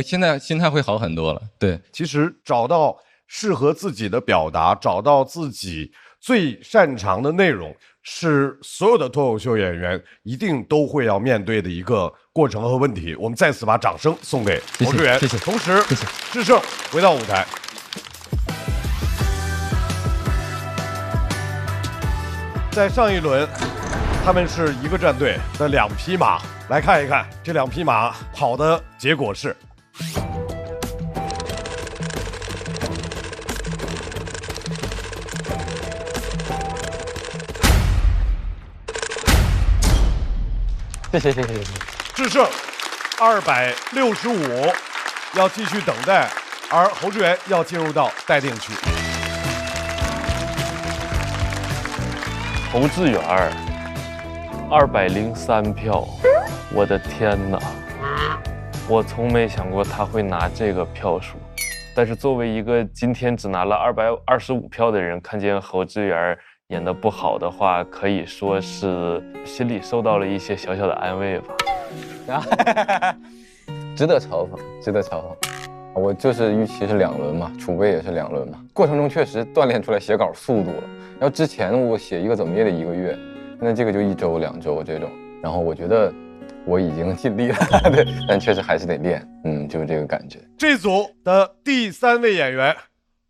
现在心态会好很多了。对，其实找到适合自己的表达，找到自己最擅长的内容，是所有的脱口秀演员一定都会要面对的一个过程和问题。我们再次把掌声送给侯志源，谢谢。同时，智胜回到舞台。在上一轮，他们是一个战队的2匹马，来看一看这2匹马跑的结果是。谢谢。智胜265，要继续等待，而侯志源要进入到待定区。侯志远203票，我的天哪！我从没想过他会拿这个票数，但是作为一个今天只拿了225票的人，看见侯志远演得不好的话，可以说是心里受到了一些小小的安慰吧。值得嘲讽，值得嘲讽。我就是预期是2轮嘛，储备也是2轮嘛，过程中确实锻炼出来写稿速度了。然后之前我写一个怎么也得1个月，那这个就1周2周这种。然后我觉得我已经尽力了，对，但确实还是得练，就是这个感觉。这组的第3位演员，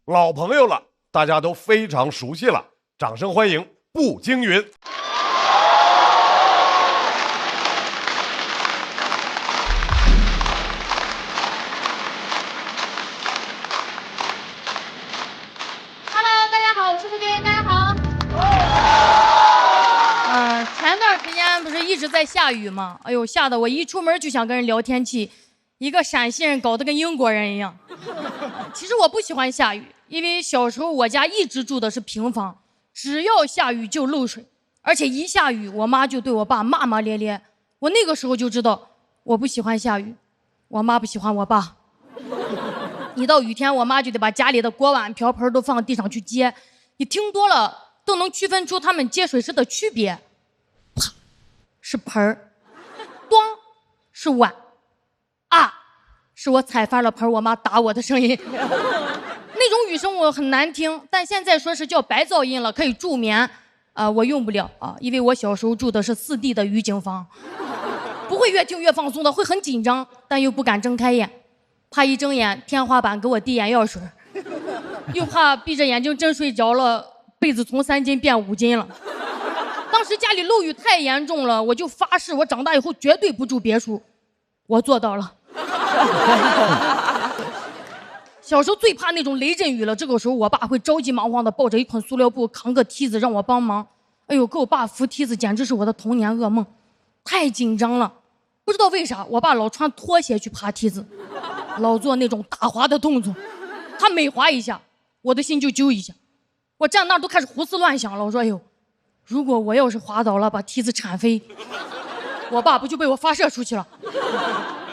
老朋友了，大家都非常熟悉了，掌声欢迎步惊云。一直在下雨嘛，哎呦，吓得我一出门就想跟人聊天气，一个陕西人搞得跟英国人一样。其实我不喜欢下雨，因为小时候我家一直住的是平房，只要下雨就漏水，而且一下雨我妈就对我爸骂骂咧咧。我那个时候就知道我不喜欢下雨，我妈不喜欢我爸。一到雨天，我妈就得把家里的锅碗瓢盆都放地上去接，你听多了都能区分出他们接水时的区别。是盆儿，咣是碗，啊是我踩翻了盆，我妈打我的声音。那种雨声我很难听，但现在说是叫白噪音了，可以助眠。我用不了啊，因为我小时候住的是4D 的雨景房，不会越听越放松的，会很紧张，但又不敢睁开眼，怕一睁眼天花板给我滴眼药水，又怕闭着眼睛真睡着了，被子从3斤变5斤了。当时家里漏雨太严重了，我就发誓我长大以后绝对不住别墅，我做到了。小时候最怕那种雷阵雨了，这个时候我爸会着急忙慌的抱着一捆塑料布，扛个梯子让我帮忙。哎呦，给我爸扶梯子简直是我的童年噩梦，太紧张了。不知道为啥，我爸老穿拖鞋去爬梯子，老做那种打滑的动作，他每滑一下，我的心就揪一下，我站那儿都开始胡思乱想了。我说，哎呦，如果我要是滑倒了，把梯子铲飞，我爸不就被我发射出去了？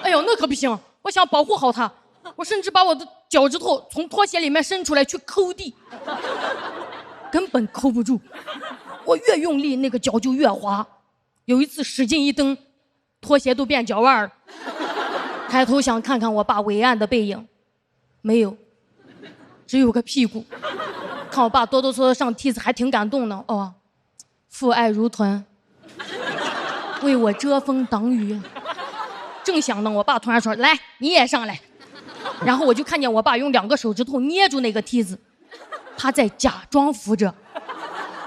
哎呦，那可不行！我想保护好他，我甚至把我的脚趾头从拖鞋里面伸出来去抠地，根本抠不住。我越用力，那个脚就越滑。有一次使劲一蹬，拖鞋都变脚腕了。抬头想看看我爸伟岸的背影，没有，只有个屁股。看我爸哆哆嗦嗦上梯子，还挺感动的哦。父爱如团，为我遮风挡雨。正想呢，我爸突然说：“来，你也上来。”然后我就看见我爸用2个手指头捏住那个梯子，他在假装扶着，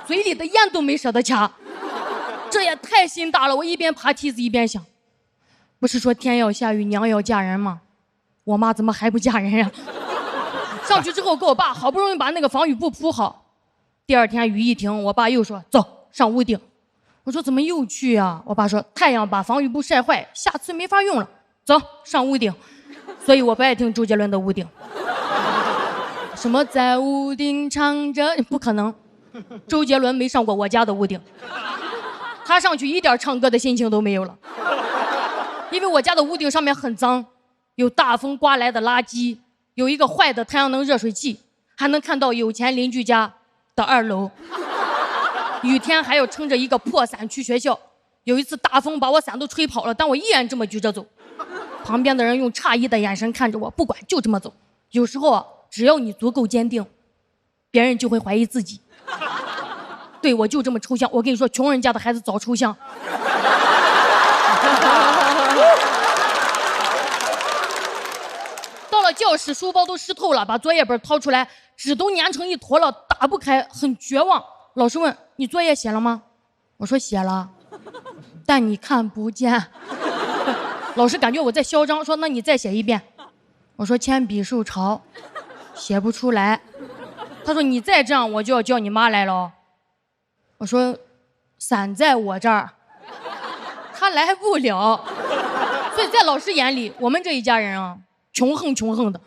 嘴里的烟都没舍得掐。这也太心大了！我一边爬梯子一边想，不是说天要下雨娘要嫁人吗？我妈怎么还不嫁人呀？上去之后，跟我爸好不容易把那个防雨布铺好。第2天雨一停，我爸又说：“走，上屋顶。”我说：“怎么又去呀？”我爸说：“太阳把防雨布晒坏，下次没法用了。走，上屋顶。”所以我不爱听周杰伦的《屋顶》。什么在屋顶唱着，不可能，周杰伦没上过我家的屋顶，他上去一点唱歌的心情都没有了。因为我家的屋顶上面很脏，有大风刮来的垃圾，有一个坏的太阳能热水器，还能看到有钱邻居家的2楼。雨天还要撑着一个破伞去学校。有一次大风把我伞都吹跑了，但我依然这么举着走。旁边的人用诧异的眼神看着我，不管，就这么走。有时候啊，只要你足够坚定，别人就会怀疑自己。对，我就这么抽象。我跟你说，穷人家的孩子早抽象。到了教室，书包都湿透了，把作业本掏出来，纸都粘成一坨了，打不开，很绝望。老师问：“你作业写了吗？”我说：“写了，但你看不见。”老师感觉我在嚣张，说：“那你再写一遍。”我说：“铅笔受潮，写不出来。”他说：“你再这样，我就要叫你妈来了。”我说：“伞在我这儿，他来不了。”所以在老师眼里，我们这一家人啊，穷横的。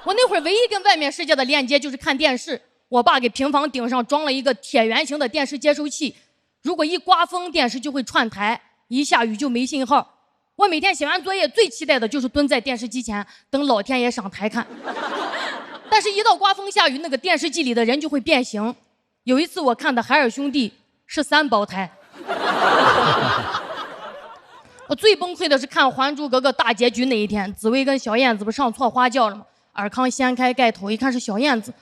我那会儿唯一跟外面世界的链接就是看电视。我爸给平房顶上装了一个铁圆形的电视接收器，如果一刮风，电视就会串台，一下雨就没信号。我每天写完作业最期待的就是蹲在电视机前等老天爷赏台看。但是一到刮风下雨，那个电视机里的人就会变形。有一次我看的海尔兄弟是3胞胎。我最崩溃的是看《还珠格格》大结局那一天，紫薇跟小燕子不上错花轿了吗？尔康掀开盖头一看是小燕子，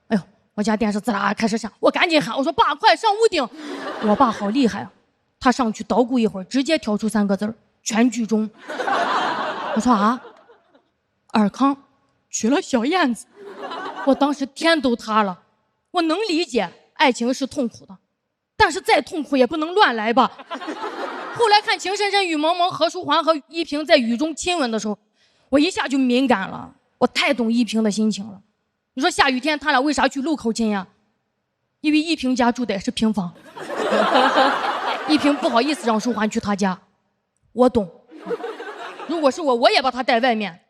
哎呦，我家电视滋啦开始闪，我赶紧喊，我说爸，快上屋顶！我爸好厉害啊，他上去捣鼓一会儿，直接挑出3个字：全剧终。我说啊，尔康娶了小燕子，我当时天都塌了。我能理解爱情是痛苦的，但是再痛苦也不能乱来吧。后来看《情深深雨蒙蒙》，何书桓和依萍在雨中亲吻的时候，我一下就敏感了，我太懂依萍的心情了。你说下雨天他俩为啥去路口亲呀？因为依萍家住的也是平房，依萍不好意思让书桓去他家，我懂。如果是我，我也把他带外面。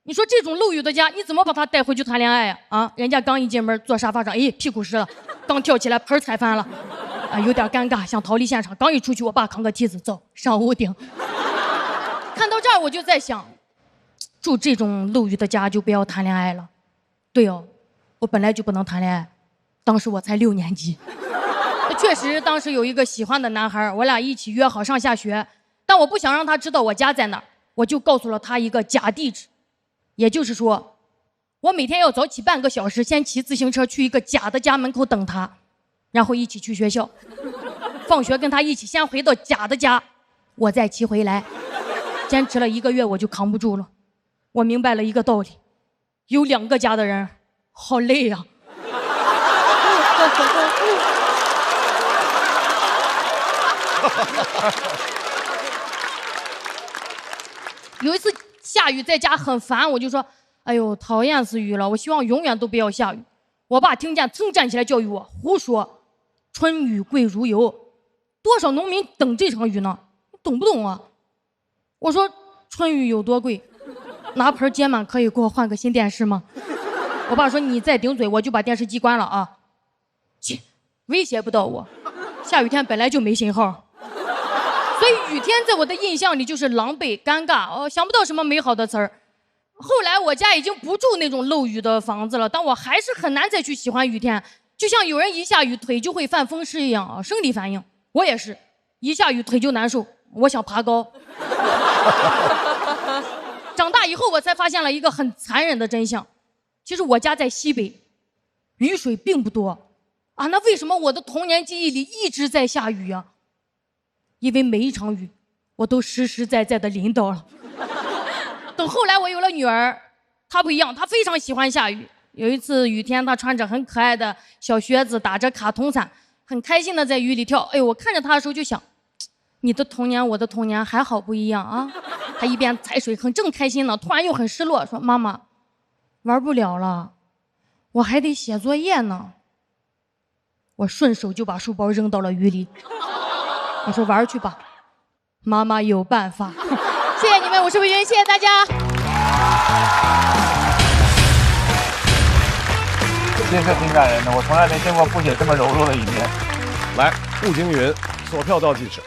你说这种漏雨的家，你怎么把他带回去谈恋爱呀？啊，人家刚一进门坐沙发上，哎，屁股湿了，刚跳起来盆踩翻了，啊，有点尴尬，想逃离现场。刚一出去，我爸扛个梯子走上屋顶。看到这儿，我就在想，住这种漏雨的家就不要谈恋爱了。对哦，我本来就不能谈恋爱，当时我才6年级。确实，当时有一个喜欢的男孩，我俩一起约好上下学，但我不想让他知道我家在哪儿，我就告诉了他一个假地址。也就是说，我每天要早起半个小时，先骑自行车去一个假的家门口等他，然后一起去学校。放学跟他一起先回到假的家，我再骑回来。坚持了1个月，我就扛不住了。我明白了一个道理，有2个家的人好累呀。有一次下雨在家很烦，我就说：“哎呦，讨厌死雨了！我希望永远都不要下雨。”我爸听见，噌站起来教育我：“胡说，春雨贵如油，多少农民等这场雨呢？你懂不懂啊？”我说：“春雨有多贵？拿盆接满可以给我换个新电视吗？”我爸说：“你再顶嘴，我就把电视机关了啊！”切，威胁不到我。下雨天本来就没信号。所以雨天在我的印象里就是狼狈、尴尬，想不到什么美好的词儿。后来我家已经不住那种漏雨的房子了，但我还是很难再去喜欢雨天。就像有人一下雨腿就会犯风湿一样啊，生理反应。我也是，一下雨腿就难受，我想爬高。长大以后我才发现了一个很残忍的真相，其实我家在西北，雨水并不多啊，那为什么我的童年记忆里一直在下雨啊？因为每一场雨我都实实在在的淋到了。等后来我有了女儿，她不一样，她非常喜欢下雨。有一次雨天，她穿着很可爱的小靴子，打着卡通伞，很开心的在雨里跳。哎呦，我看着她的时候就想，你的童年我的童年还好不一样啊。她一边踩水坑正开心呢，突然又很失落，说：“妈妈，玩不了了，我还得写作业呢。”我顺手就把书包扔到了雨里。我说：“玩去吧，妈妈有办法。”谢谢你们，我是魏云，谢谢大家。这是挺感人的，我从来没见过父亲这么柔弱的一面。来，步惊云，索票倒计时。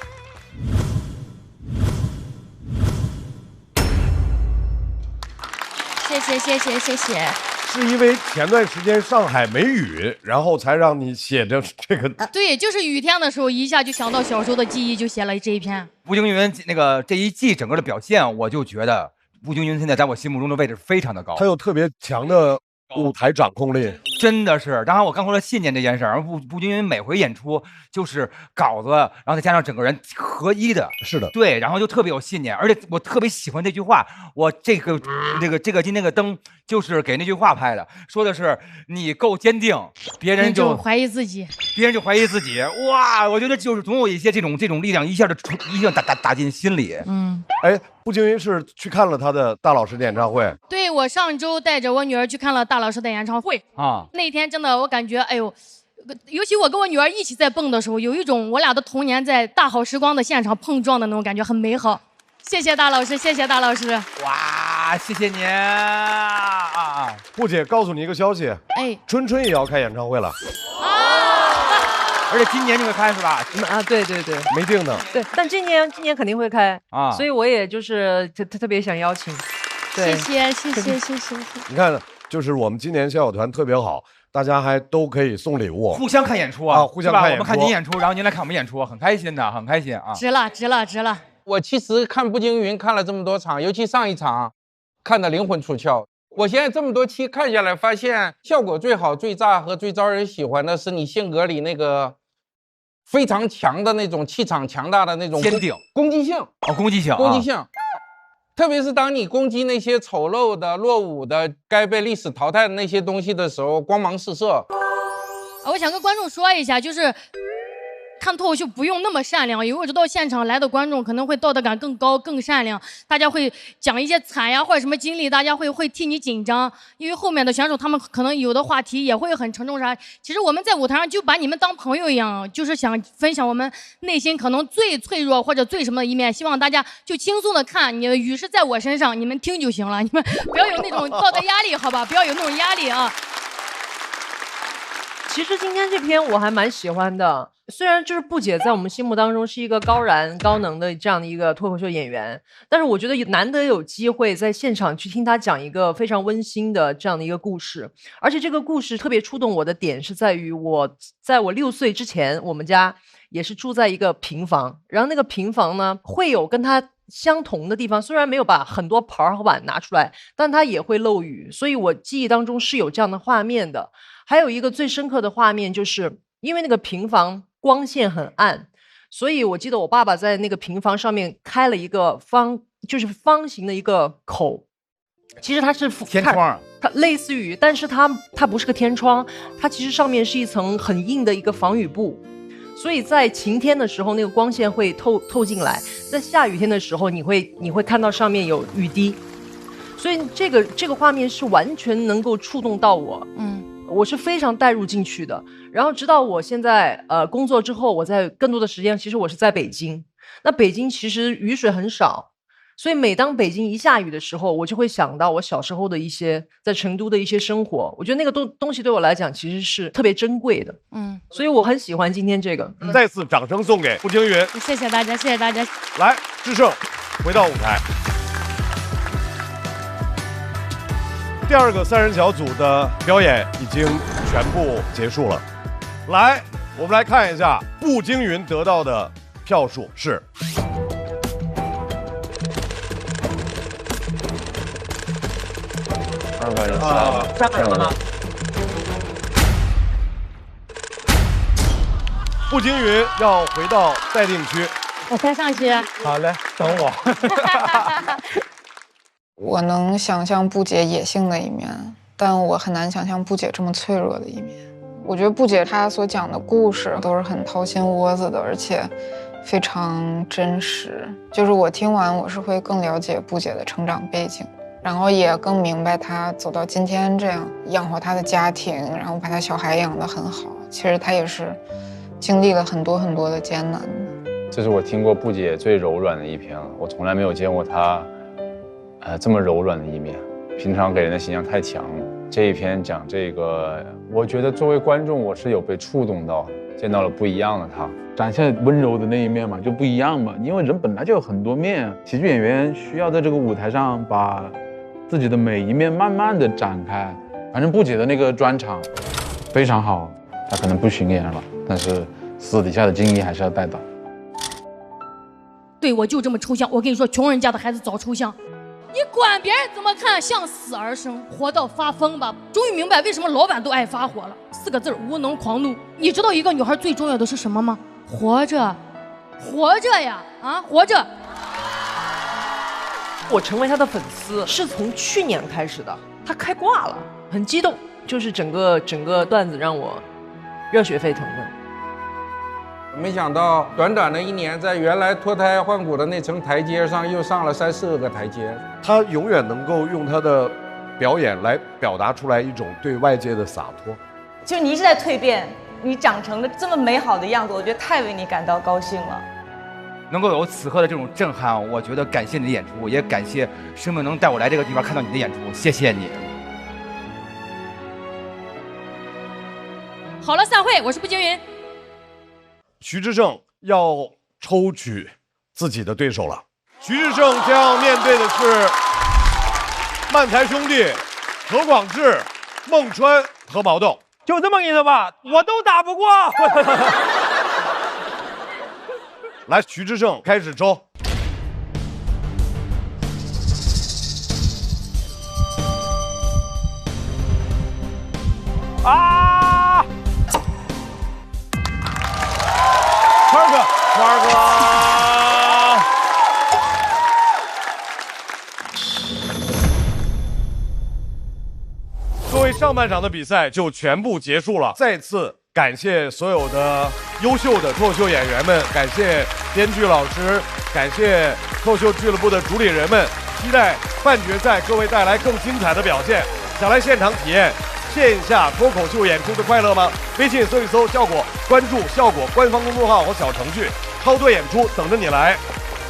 谢谢。是因为前段时间上海没雨，然后才让你写的这个。对，就是雨天的时候，一下就想到小时候的记忆，就写了这一篇。步惊云那个这一季整个的表现，我就觉得步惊云现在在我心目中的位置非常的高。他有特别强的舞台掌控力，真的是。然后我刚说了信念这件事儿，步惊云每回演出就是稿子，然后再加上整个人合一的，是的，对，然后就特别有信念，而且我特别喜欢这句话。我这个今天的灯就是给那句话拍的，说的是你够坚定，别人就怀疑自己，别人就怀疑自己。哇，我觉得就是总有一些这种力量一下打进心里。哎，步惊云是去看了他的大老师的演唱会。对，我上周带着我女儿去看了大老师的演唱会啊，那天真的我感觉，哎呦，尤其我跟我女儿一起在蹦的时候，有一种我俩的童年在大好时光的现场碰撞的那种感觉，很美好。谢谢大老师，谢谢大老师。哇，谢谢您啊！步姐告诉你一个消息，哎，春春也要开演唱会了。而且今年就会开是吧？对对对，没定呢。对，但今年肯定会开啊，所以我也就是特别想邀请。对，谢谢。你看，就是我们今年小友团特别好，大家还都可以送礼物，互相看演出啊，互相看演出。我们看您演出，然后您来看我们演出，很开心的，很开心啊！值了。我其实看步惊云看了这么多场，尤其上一场看得灵魂出窍。我现在这么多期看下来，发现效果最好、最炸和最招人喜欢的是你性格里那个非常强的那种气场强大的那种坚定、攻击性。攻击性。特别是当你攻击那些丑陋的、落伍的、该被历史淘汰的那些东西的时候，光芒四射。我想跟观众说一下，就是看脱口秀不用那么善良，因为我知道现场来的观众可能会道德感更高、更善良，大家会讲一些惨呀或者什么经历，大家会替你紧张，因为后面的选手他们可能有的话题也会很沉重啥。其实我们在舞台上就把你们当朋友一样，就是想分享我们内心可能最脆弱或者最什么的一面，希望大家就轻松的看，你的雨是在我身上，你们听就行了，你们不要有那种道德压力，好吧？不要有那种压力啊。其实今天这篇我还蛮喜欢的，虽然就是步姐在我们心目当中是一个高燃高能的这样的一个脱口秀演员，但是我觉得难得有机会在现场去听她讲一个非常温馨的这样的一个故事，而且这个故事特别触动我的点是在于在我6岁之前，我们家也是住在一个平房，然后那个平房呢会有跟它相同的地方，虽然没有把很多盘和碗拿出来，但它也会漏雨，所以我记忆当中是有这样的画面的。还有一个最深刻的画面，就是因为那个平房光线很暗，所以我记得我爸爸在那个平房上面开了一个方形的一个口，其实它是天窗，它类似于，但是它不是个天窗，它其实上面是一层很硬的一个防雨布，所以在晴天的时候那个光线会透进来，在下雨天的时候你会看到上面有雨滴，所以这个画面是完全能够触动到我，我是非常带入进去的。然后直到我现在工作之后，我在更多的时间，其实我是在北京。那北京其实雨水很少，所以每当北京一下雨的时候，我就会想到我小时候的一些在成都的一些生活。我觉得那个东西对我来讲其实是特别珍贵的。所以我很喜欢今天这个。再次掌声送给步惊云。谢谢大家，谢谢大家。来，智胜回到舞台。第二个3人小组的表演已经全部结束了。来，我们来看一下步惊云得到的票数是213。步惊云要回到待定区。我先上去。好嘞，等我。我能想象布姐野性的一面，但我很难想象布姐这么脆弱的一面。我觉得布姐她所讲的故事都是很掏心窝子的，而且非常真实。就是我听完，我是会更了解布姐的成长背景，然后也更明白她走到今天这样，养活她的家庭，然后把她小孩养得很好。其实她也是经历了很多很多的艰难的。这是我听过布姐最柔软的一篇了，我从来没有见过她这么柔软的一面，平常给人的形象太强了。这一篇讲这个，我觉得作为观众我是有被触动到，见到了不一样的他，展现温柔的那一面嘛，就不一样嘛。因为人本来就有很多面，喜剧演员需要在这个舞台上把自己的每一面慢慢的展开，反正布姐的那个专场非常好，她可能不巡演了，但是私底下的精力还是要带到。对，我就这么抽象。我跟你说，穷人家的孩子早抽象。你管别人怎么看，向死而生，活到发疯吧。终于明白为什么老板都爱发火了，4个字：无能狂怒。你知道一个女孩最重要的是什么吗？活着，活着呀，啊，活着。我成为他的粉丝是从去年开始的，他开挂了，很激动，就是整个段子让我热血沸腾的。没想到短短的1年，在原来脱胎换骨的那层台阶上，又上了30-40个台阶。他永远能够用他的表演来表达出来一种对外界的洒脱。就是你一直在蜕变，你长成了这么美好的样子，我觉得太为你感到高兴了。能够有此刻的这种震撼，我觉得感谢你的演出，也感谢生命能带我来这个地方看到你的演出，谢谢你。好了，散会，我是步惊云。徐志胜要抽取自己的对手了。徐志胜将面对的是漫才兄弟何广智、孟川和毛豆。就这么跟你说吧，我都打不过。来，徐志胜开始抽。啊！川哥，川哥，各位，上半场的比赛就全部结束了。再次感谢所有的优秀的脱口秀演员们，感谢编剧老师，感谢脱口秀俱乐部的主理人们。期待半决赛各位带来更精彩的表现。想来现场体验线下脱口秀演出的快乐吗？微信搜一搜效果，关注效果官方公众号和小程序，超多演出等着你来。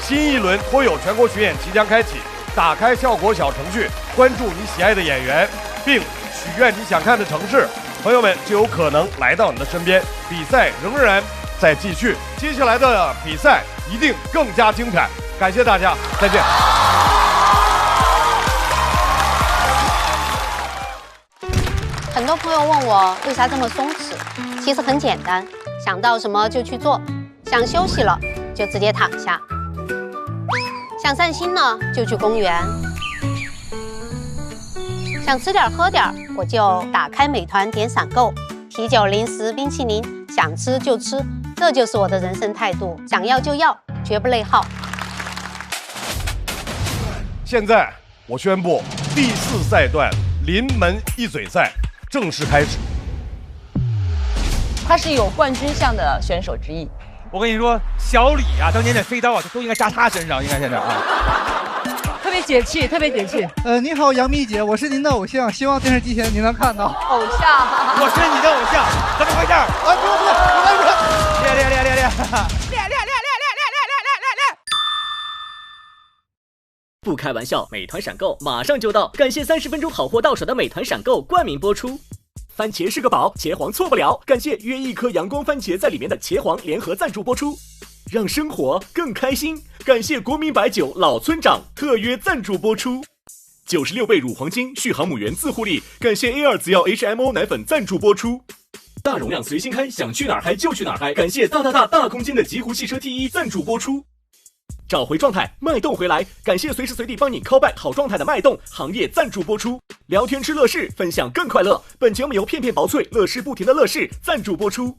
新一轮脱友全国巡演即将开启，打开效果小程序，关注你喜爱的演员，并许愿你想看的城市，朋友们就有可能来到你的身边。比赛仍然在继续，接下来的比赛一定更加精彩。感谢大家，再见。很多朋友问我为啥这么松弛，其实很简单，想到什么就去做，想休息了就直接躺下，想散心了就去公园，想吃点喝点我就打开美团点闪购，啤酒、零食、冰淇淋，想吃就吃，这就是我的人生态度，想要就要，绝不内耗。现在我宣布第4赛段临门一嘴赛正式开始。他是有冠军相的选手之一。我跟你说，小李啊，当年那飞刀啊，都应该扎他身上，应该现在啊。特别解气，特别解气。你好，杨幂姐，我是您的偶像，希望电视机前您能看到。偶像，我是你的偶像，怎么回事？不，我来说，练。不开玩笑，美团闪购马上就到，感谢30分钟好货到手的美团闪购冠名播出。番茄是个宝，茄皇错不了，感谢约一颗阳光番茄在里面的茄皇联合赞助播出。让生活更开心，感谢国民白酒老村长特约赞助播出。96倍乳黄金续航母源自护力，感谢 A2 紫药 HMO 奶粉赞助播出。大容量随心开，想去哪儿嗨就去哪儿嗨，感谢大空间的极狐汽车 T1 赞助播出。找回状态，脉动回来，感谢随时随地帮你 call back 好状态的脉动行业赞助播出。聊天吃乐事，分享更快乐，本节目由片片薄脆乐事不停的乐事赞助播出。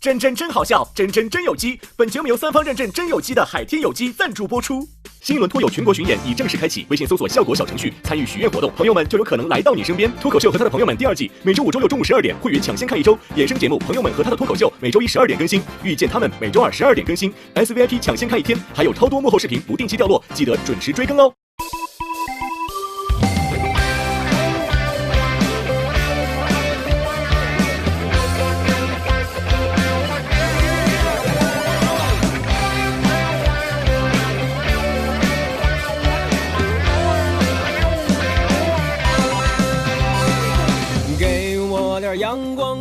真好笑，真有机，本节目由3方认证真有机的海天有机赞助播出。新一轮脱友全国巡演已正式开启，微信搜索效果小程序参与许愿活动，朋友们就有可能来到你身边。脱口秀和他的朋友们第2季每周5、周6中午12点，会员抢先看1周，衍生节目朋友们和他的脱口秀每周1 12点更新，遇见他们每周2 12点更新 ，SVIP 抢先看1天，还有超多幕后视频不定期掉落，记得准时追更哦。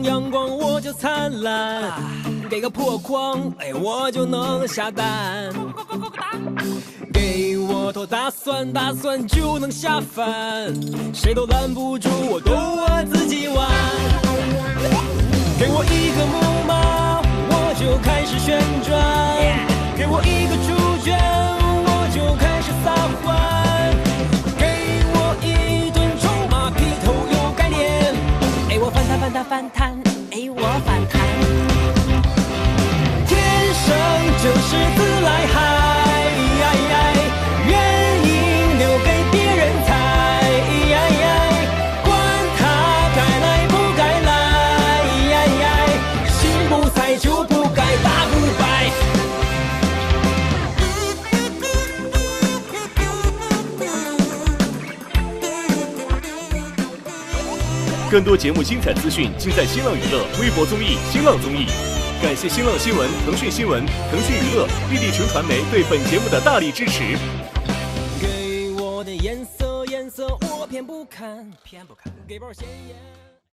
阳光我就灿烂，给个破框，我就能下单。给我头大蒜，大蒜就能下饭，谁都拦不住我，逗我自己玩。给我一个木马，我就开始旋转；给我一个猪圈，我就开始撒欢；给我一顿臭马，劈头有概念。哎，我反弹反弹反弹，哎，我反弹。天生就是自来嗨。原因留给别人猜，管他该来不该来，心不菜就不该打不败。更多节目精彩资讯尽在新浪娱乐微博综艺、新浪综艺。感谢新浪新闻、腾讯新闻、腾讯娱乐、立地城传媒对本节目的大力支持。给我的颜色，我偏不看，给包鲜艳。